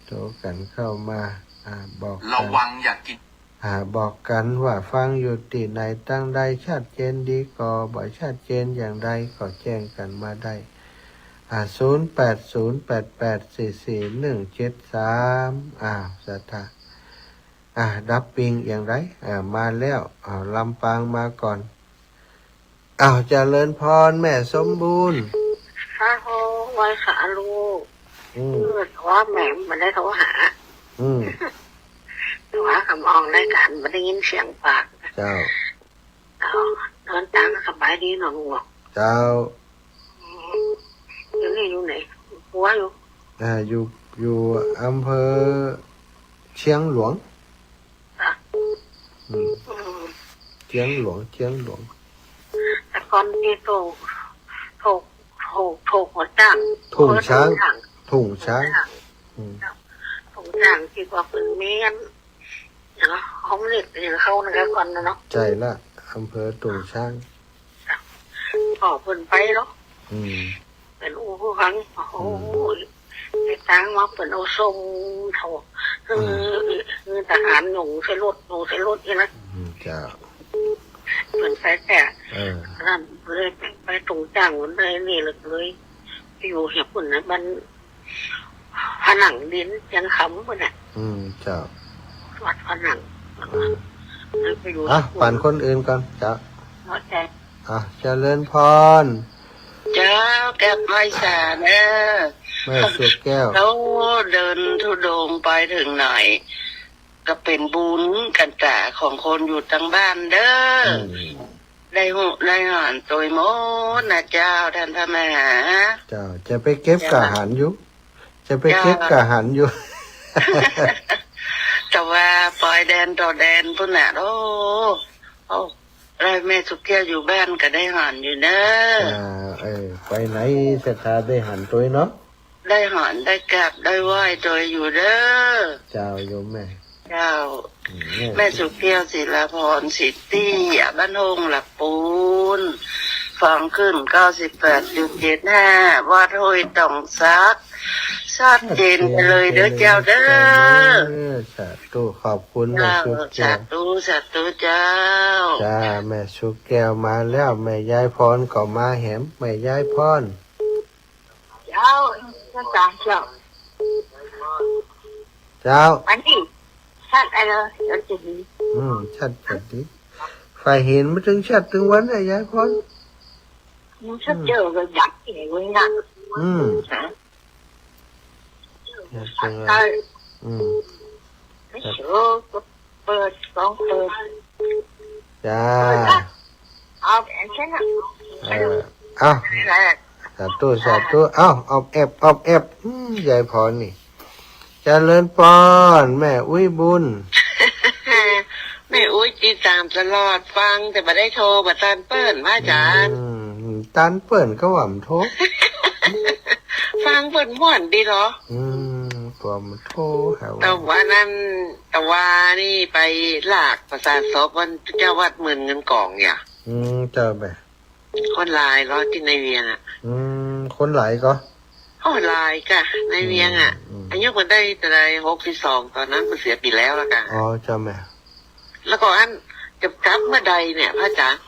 โทรกันเข้ามาบอกกัน
ระวังอย่ากิน
บอกกันว่าฟังอยู่ที่ไหนตั้งใดชัดเจนดีก็บ่ชัดเจนอย่างไรก็แจ้งกันมาได้0808844173สถาดับปิงอย่างไรมาแล้วลำปางมาก่อนเจริญพรแม่สมบูรณ์
ค่ะโหไว้ขาลูกว่าแม่มันได้โทรหาว่าคำมองได้กันมันได้ยินเสียงปาก
เจ้า
เดินตามสบายดีหนอลูก
เจ้า
อยู่นี่อยู่ไหนหัว
อยู่อำเภอเชียงหลวงเชียงหลวง
แต่ก่อนที่ถูกหัวจ้าง
ถุงช้าง
ที่ว่าเป็นเมียนเขาไม่เรียกอย่างเขานะครับก่อนนะเนาะ
ใจละอำเภอถุงช้าง
ขอเพิ่นไปเนาะเป็นผู้ครั้งโอ้ไอ้ตังมาเป็นเอาทรงเท่าทหารหนุ่มใส่รถนี่นะ
จ้า
เป็นสายแต่นั่นเลยไปตรงจ้างวันเลยนี่เลยอยู่เหี่ยปุ่นนะมันผนังดินยังค้ำปุ่นน่ะ
จ้า
วัดผนังไปอยู่
ปั่นคนอื่นก่อนจ้าเจริญพร
เจ้าแก้วไพศาลเนี่ย
แม่สุกแก้ว
แล้วเดินธุดงไปถึงไหนก็เป็นบุญกันจ่าของคนอยู่ทางบ้านเด้อได้หอนตัวโมนะเจ้าท่านพระมหา
เจ้าจะไปเก็บกะหันอยู่
แต่ว่าปล่อยแดนต่อแดนพุ่นน่ะโอ้ได้แม่สุกแก้วอยู่บ้านก็ได้หันอยู่เนอะ
ไปไหนศรัทธาได้หันตัวเนาะ
ได้หันได้กราบได้ไหว้ตัวอยู่เด้อ
เจ้าโยมแม่
เจ้าแม่สุกแก้วศิลาพรสิทธิ์บ้านหงหลักปูนฟังขึ้น 98.75 วัดห้วยต่องซักชัดเจนเลยเด้อเจ้าเด้อ
สาธุขอบคุณแม่สุกแก้ว
สาธุเจ้า
จ้าแม่สุกแก้วมาแล้วแม่ยายพรก็มาแหมแม่ยายพร
เจ้าอันนี้ชัดอะไรชัดดี
ชัดดีฝ่ายเห็นไม่ถึงชัดถึงวันไหนยายพร
ชัดเจอเลยอยากเห็นเลยนะเปิด
จ้า
เอาแบบนี้นะ
สาธุเอาแอบยายพรนี่เจริญพรแม่อุ้ยบุญ
แม่อุ้ยจีตามตลอดฟังแต่ไม่ได้โทรมาตันเปิ้ลมาจาน
ตันเปิ้ลก็หว่ำโทร
ฟังเปิ้ลม่วนดีเหรอ
ตัวมันโทร
แต่ว่านี่ไปหลากประสาทซบวันเจ้าวัดหมื่นเงินกองเนี่ย
เจอแบบ
คนลายรอที่ในเวียง
คนหลายก็
ลายค่ะในเวียงอายุมันได้แต่ได้62ตอนนั้นมันเสียปีแล้วละกัน
จำไหม
แล้วก็อันจะกลับเมื่อใดเนี่ยพระอาจารย์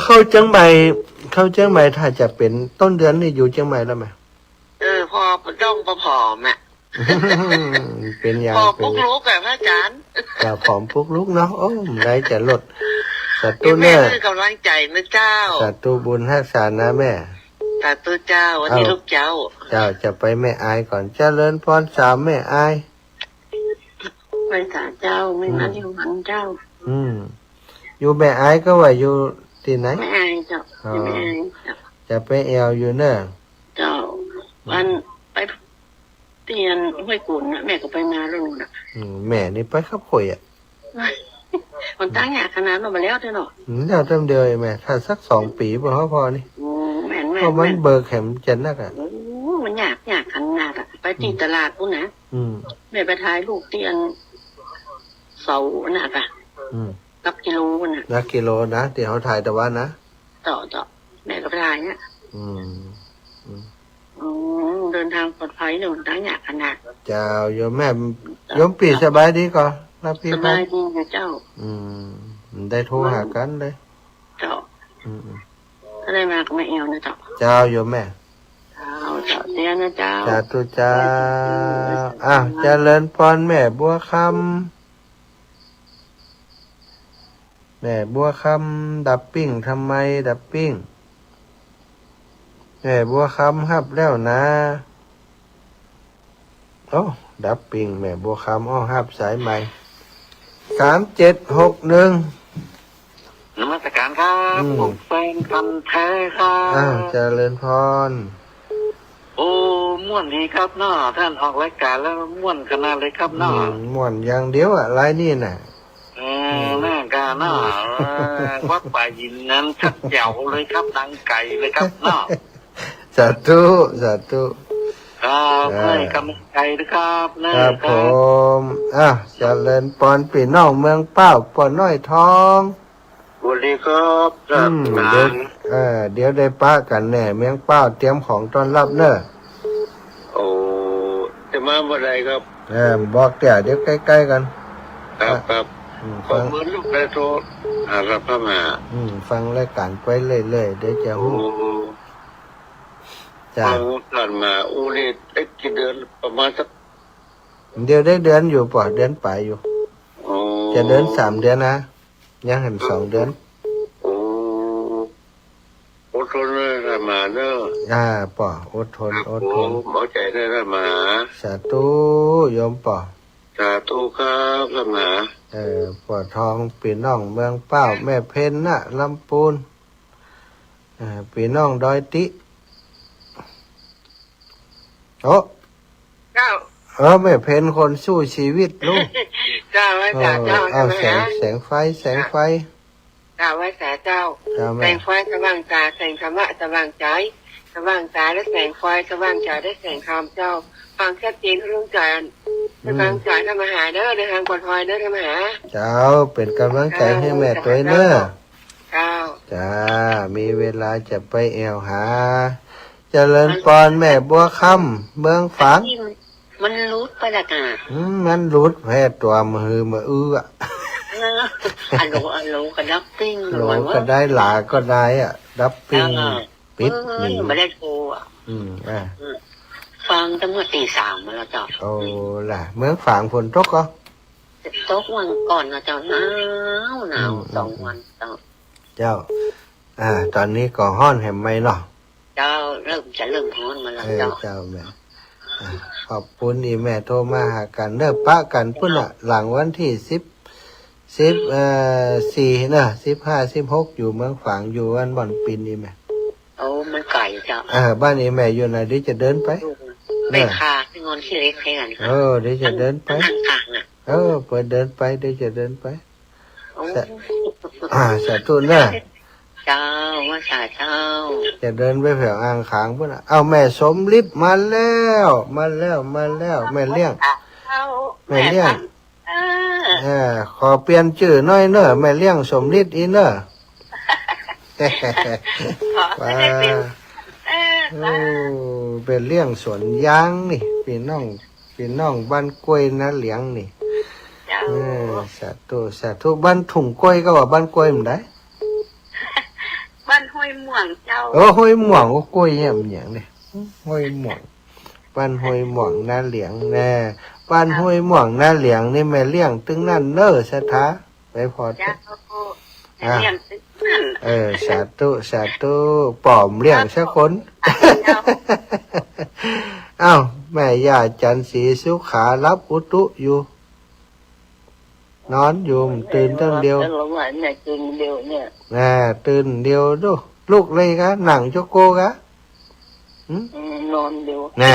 เข้าเชียงใหม่ถ้าจะเป็นต้นเดือนนี่อยู่เชียงใหม่แล้วไหม
พอต้องผอม
เป็นอย่าง
พอปุ๊กลุกแบบพระอาจารย์
ผอมปุ๊กลุกเนาะไรจะลดสัตว์ตัวเนี่ย
กำลังใจนะเจ้า
สัตว์ตัวบุญรักษานะแม่
สาธุเจ้าวันนี้ลูกเจ้า
เจ้าจะไปแม่อายก่อนเจริญพรสามแม่อาย
ไปสาเจ้าไม่นั้นอยู่หันเจ้า
อยู่แม่อายก็ว่าอยู่ที่ไหน
ไม่อายเจ้าไม่อายเจ้า
จะไปแอวอยู่เนอะ
เจ้าวันไปเตียนห้วยกุนนะแม่ก็ไปมาแล้วนู่นน่ะ
แม่นี่ไปขับข่อยอ่ะ
มันตั้งอยากขนาดนั้นมาแล้วเท่านั้น
แล้วจำเดียวไอ้แม่ถ้าสัก2 ปีพอนี่
แม่น
เพราะมันเบิกแขมจะนักอ่ะ
มันอยากขนาดอ่ะไปที่ตลาดพุ่นนะ แม่ไปถ่ายลูกเตียนเสาหนักอ่ะกับกิโลน่ะ
นักกิโลนะเดี๋ยวเขาถ่ายแต่ว่านะ
ต่อแม่ก็ไปถ่ายเนี่ยเดินทางปลอดภัยเนี่ยมันตั้งอยากขนาด
เจ้าโยมแม่โยมปีสบายดีก่อนรับพี่
ส
พั
บาน ยดีนะเจ้า
ได้โทรหากันเลย
เจ้าถ้าได้มาก็ไม่เอวนะเจ้า
เจ้าโยมแม่
เจ้าเสียนะเจ้า
สาธุเจ้าเจริญพรแม่บัวคำแม่บัวคำดับปิ้งทำไมดับปิ้งแม่บัวคำฮับแล้วนะโอ้ดับปิ้งแม่บัวคำฮับสายใหม่3761
นมัสการครับผมแฟนพันธุ์แท้ครับ
เจริญพร
โอ้ม่วนดีครับเนาะท่านออกรายการแล้วม่วนขนาดเลยครับเนาะ
ม่วนอย่างเดียวอะไรนี่น่ะ
หน้ากาเนาะวัดป่ายินนั้นชัดเจ๋วเลยครับดังไก่เลยครับเนาะ
สาธุสาธุ
ครับให้กำลังใจนะครับ
ครับผมเจริญพรพี่น้องเมืองเป้าปอน้อยทอง
สวัสดีครับครับ
เดี๋ยวได้ป้ากันแน่เมืองเป้าเตรียมของต้อนรับเนอะ
โอ้จะมาเมื่อไรครับ
บอกเดี๋ยวใกล้ๆกัน
ครับผมเหมือนลูกได้โทรรับเข้ามา
ฟังรายการไปเรื่อยๆเดี๋ยวจะหู้
ฟังกันมานี่ได้กี่เดือนประมาณสัก
เดี๋ยวได้เดือนอยู่ป่ะเดือนไปอยู่จะเดือน3 เดือนนะยังเห็น2 เดือน
อดทนเลยมาเนอะ
ป่ะอดทน
หมอใจได้มา
สาธุโยมป่ะ
สาธุครับมา
ปอทองปีน้องเมืองเป้าแม่เพนน่ะลำปูนปีน้องดอยติโอ้แม่เพนคนสู้ชีวิตลูก
เจ้าไว้เจ้า
แสงไฟ
เจ้าไว้เจ้าแสงไฟสว่างตาแสงธรรมะสว่างใจสว่างตาและแสงไฟสว่างใจได้แสงธรรมเจ้าฟังชัดเจนรุ่งใจกำลังใจทำอาหารเด้อในทางปลอดภัยเด้อทำอาหาร
เจ้าเป็นกำลังใจให้แม่ตัวเด้อจ้ามีเวลาจะไปแอวหาเจริญพรแม่บัวคำเมืองฝาง
มันรูดไปละกัน
มันรูดแพ้ตัวมือ
อันโลก็ดับปิ้ง
โลก็ได้หลาก็ได้ดับปิ้งปิดนี่
ไม่ได้โทรฟังตั้งแต่ตี 3มาแล้วเจ้า
โอ้ล่ะเมืองฝางฝนตกก็
ตกวันก่อนนะเจ้าหนาว2 วัน
เจ้าตอนนี้ก็ฮ้อนแหมไหมเนาะ
เจ้าเริ่มฮ้อนมาแล้ว
เจ้าแม่ขอบคุณอีแม่โทรมาหากันเด้อปะกันพุ่นหลังวันที่4นะ15-16อยู่เมืองฝางอยู่วันบ่อนปินอีแม่
มันไก่เจ้า
บ้านอีแม่อยู่ไหนดิจะเดินไป
ไปค่ะที่งอนขี้เล็กแค่นั้น
เดี๋ยวจะเดินไปเปิดเดินไปเดี๋ยวจะเดินไปสาธุนะ
เจ้าว่าสาเจ้า
จะเดินไปแถวอ่างขางพุ่นเอาแม่สมฤทธิ์มาแล้วแม่เลี้ยงแม่เลี้ยงขอเปลี่ยนชื่อหน่อยเนอะแม่เลี้ยงสมฤทธิ์อีเนอะเป็นเลี้ยงสวนยางนี่พี่น้องบ้านกล้วยนะเลี้ยงนี่สาธุบ้านถุงกล้วยก็ว่าบ้านกล้วยมันได้
บ้านห้วยม่วงเจ้า
ห้วยม่วงก็กล้วยเนี่ยมันอย่างนี่ห้วยม่วงบ้านห้วยม่วงนาเหลียงแน่บ้านห้วยม่วงนาเหลียงนี่แม่เลี้ยงตึงนั่นเน้อสถาไปพอ
เจ้าเลี้ยงตึง
สาธุสาธุปอมเลี้ยงสักคน อ้าวแม่ย่าจันสีสุขารับอุตุอยู่ นอนอยู่ตื่นตั้งเดียว
หลงหลานเนี่ยตื่นเดียวเนี่ย
แม่ตื่นเดียวดูลูกเลยกะหนังโจโกกะ
นอนเดียว
แน่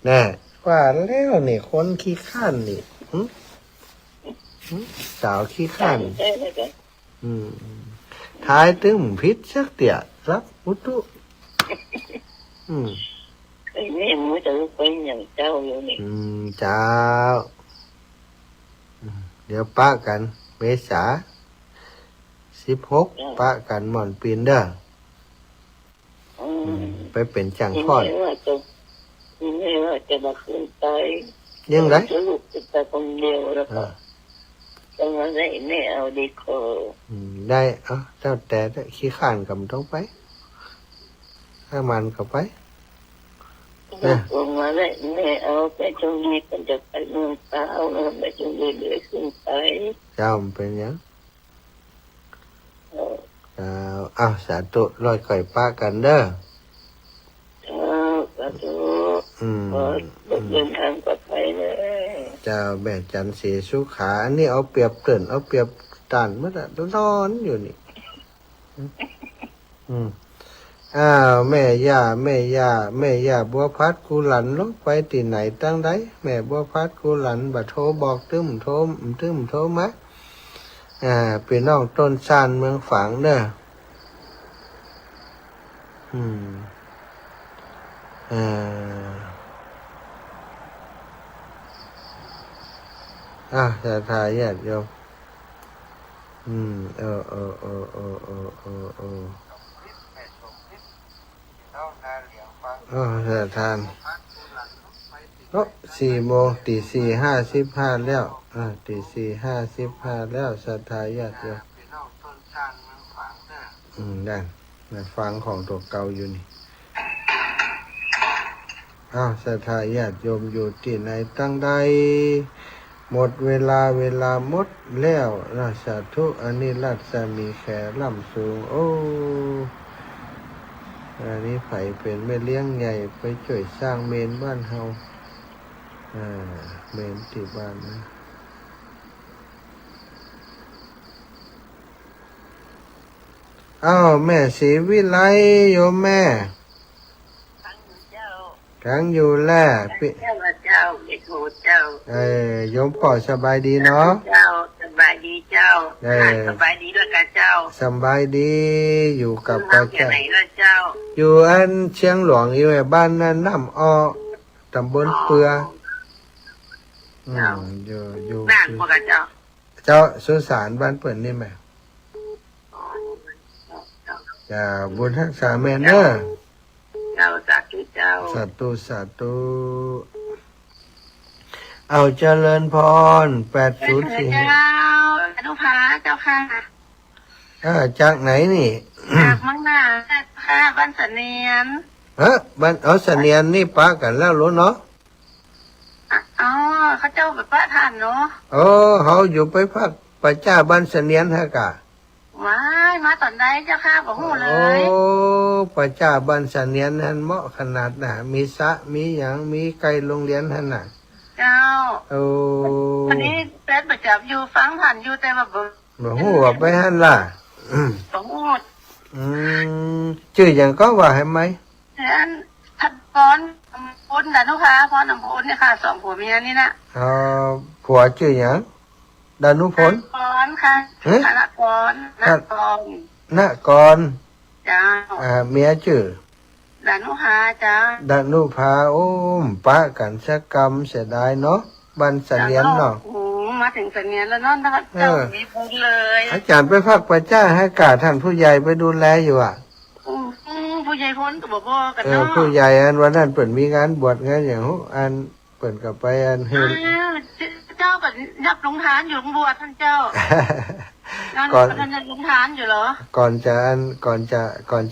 แน่ว่าแล้วนี่คนขี้ข้านนี่สาวขี้ข้านท้ายตึมพิษสักเตียรับอุตุ
ไอ้นี่มันจะเป็นอย่างเจ้าอยู่นี่
เจ้าเดี๋ยวป้ากันเมษา16ป้ากันหม่อนปีนเด้อไปเป็นจังพอด
ไม่ว่าจะมาขึ้นไป
ยังไง
จะลูกจะไปคนเดียวแล้วก็ต้องมาได้ไม่เอาดีกว่า
ได้เจ้าแต่ขี้ข้านกับต้องไปถ้ามันก็ไป
ลงมาได้ไม่เอาไปจงดีมันจะไปเมืองเปล่าไปจงดีเดือดขึ้นไป
เจ้าเป็นยังสาธุลอยข่อยป้ากันเด้อ
สาธุเดินทางปลอดภัยเลย
เจ้าแม่จันสีสุขาอันนี้เอาเปรียบเกินเอาเปรียบตันเมื่อไหร่นอนอยู่นี่แม่ย่าบัวพัดกูหลันลงไปที่ไหนตั้งใดแม่บัวพัดกูหลันบัดโทรบอกตึ้มโทรมาเป็นน้องต้นซานเมืองฝางเด้อจะทายญาติโยมจะทาน4 โมงตี4:55แล้วตี4:55แล้วสัทธาญาติโยมได้ฟังของตัวเก่าอยู่นี่สัทธาญาติโยมอยู่ที่ไหนตั้งใดหมดเวลาหมดแล้วสาธุอันนี้รัศมีแขล่ำสูงโอ้อันนี้ไผเป็นแม่เลี้ยงใหญ่ไปช่วยสร้างเมนบ้านเฮาเมนที่บ้านนะแม่ศรีวิไลโยมแม่ขังอยู่แล่
เจ้าไม่โทษเจ้า
โยมพ่อสบายดีเนาะ
เจ้าสบายดีเจ้าสบายดีด้วยกันเจ้า
สบายดีอยู่กับพ่อ
เจ้าไหนล่ะเจ้า
อยู่อันเชียงหลวงอยู่บ้านนั้นน้ำอ้อตำบลเปืออยู่
บ้านพ่อกับ
เจ้าสุสานบ้านเปิ่นนี่แม่จะบุญทักษาแม่เนอะ
เจ้าสาธุเจ้า
สาธุเอาเจริญพร804
เจ้าอนุภาเจ้าค่ะ
จากไหนนี่
จากมังนาค่ะบ้านเสนียน
บ้านเสนียนนี่ป้ากันแล้วรู้เนาะ
เขาเจ้าแบบป้าทานเนาะ
เขาอยู่ไปพักประจ้าบ้านเสนียนฮะกะ
มาตอนใดเจ้าค่ะบอกหูเลย
ประจ้าบ้านเสนียนนั่นเหมาะขนาดน่ะมีสระมีหยังมีไกลโรงเรียนท่านน่ะ
เจ้าวันนี้เป็ดประจับอยู่ฟังผ่านอยู่แต่ว่า
บอกหูว่าไปหันล่ะ
บอกหู
ชื่ออย่างก็ว่าให้ไหม
ทัดก้อนพุนดานุภาพ่อน้ำพุนเนี่ยค่ะ2 ผัวเมียนี่นะ
ผัวชื่ออย่างดานุพล
ก้อนค่ะนกร
เจ้าเมียชื่อ
ดานุภาจ้า
ดานุภาปะกันสักกรรมเสียดายเนาะบ้านเสนียนเนาะ
มาถึงเสนียนแล้วนั่นนะคะเจ้ามีบุญเลย
อาจารย์ไปพักประจ้าให้กาท่านผู้ใหญ่ไปดูแลอยู่
ผู้ใหญ่พ้นกับบ่กันเนาะ
ผู้ใหญ่อันวันนั้นเปิดมีงานบวชงานอย่างอันเปิดกับไปอันเฮ็ด
เจ้ากับยับลงทานอยู่ลงบวชท่านเจ้าก่อนท่านยังลงทานอยู่เหรอ
ก่อน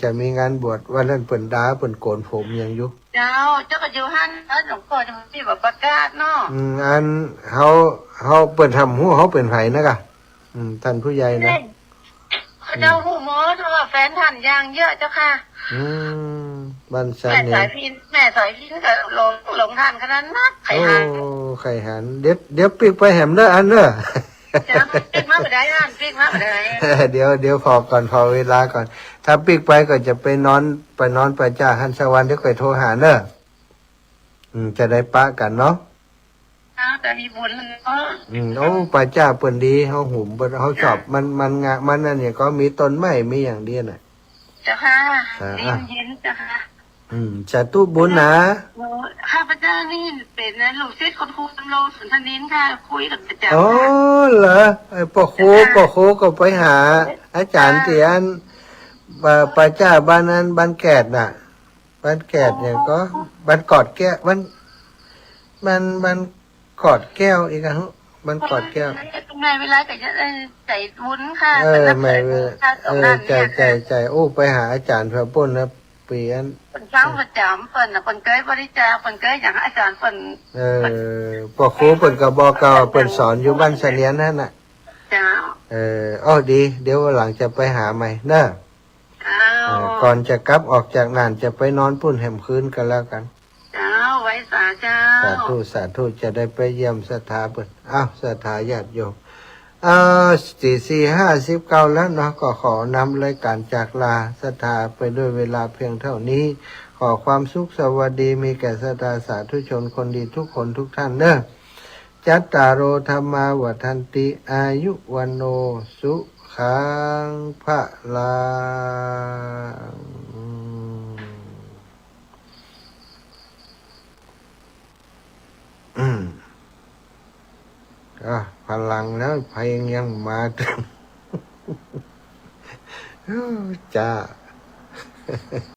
จะมีงานบวชวันนั้นเปิดด่าเปิดโกนผมยังอยู่
เจ้าก็อยู่หันแล้วหลวงพ่อจะมีแบบประกาศเนาะ
อันเขาเปิดทำหัวเขาเป็นไผนะกะท่านผู้ใหญ่นะ
เ เขาเจ้าหูหมอเพราะว่าแฟนท่านย่างเยอะเจ้าค่ะ
อืมบันสัน
แม่
เนี่
สาย ยพินแม่สายพินก็หลงท่านขนาดนักไข่
โอ้
หาง
ไข่หันเดี๋ยวปีกไปแหมเด้ออันเด้อ
จะปิกมาไม่ได้ท่านปิกมาไม่ได้
เดี๋ยวพอก่อนพอเวลาก่อน ถ้าปีกไปก็จะไปนอนไปจ้าหันสวรรค์เดี๋ยวค่อยโทรหาเด้อจะได้ปะกันเนาะ
แต่มีบุญเนาะ
โอ้ป้าจ้าเปิ้นดีเฮาหุมเปิ้นเฮาชอบมันงะมันนั่นเนี่ยก็มีต้นไม้มีอย่างเดียวน่ะ
เจ้าค่ะเย็นเจ้าค่ะ
สาธุบุญนะ
ข้าพเจ้านี่เป็นลูกศิษย์คนครูสำโรงสุนทนินค่ะคุยกับประจำ
อ๋อเหรอไอ้พ่อครูก็ไปหา อาจารย์เตียนป้าจ้าบ้านนั้นบ้านแกดน่ะบ้านแกดเนี่ยก็บ้านกอดแก้วบ้านกอดแก้วอีกอ่ะบ้านกอดแก้ว
แม่เวลาแต่จะใจบุญค่ะ
แม่ใจโอ้ไปหาอาจารย์พระปุ้นนะเปลี่ยน
เป็นเช้าประจำเป็นคนเกยบริจาคคนเกยอย่างอาจารย์เป็น
พ่อครูเปิ่นก็บอกเก่าเปิ่นสอนอยู่บ้านเสลียนนั่นน่ะ
เจ้า
อ้อดี เดี๋ยววันหลังจะไปหาใหม่เนอะ
เจ้า
ก่อนจะกลับออกจากนานจะไปนอนพุ่นแหมคืนกันแล้วกัน
เจ้าไว้สาเจ้า
สาธุจะได้ไปเยี่ยมสถาเปิ่นสถาญาติโยม4:59แล้วเนาะก็ขอนำรายการจากลาสถาไปด้วยเวลาเพียงเท่านี้ ขอความสุขสวัสดีมีแก่สถาสาธุชนคนดีทุกคนทุกท่านเนอะจัตตารโอธรรมาวัฏันติอายุวันโนสุขังพระลังพลังแล้วเพลงยังมาถึง จ้า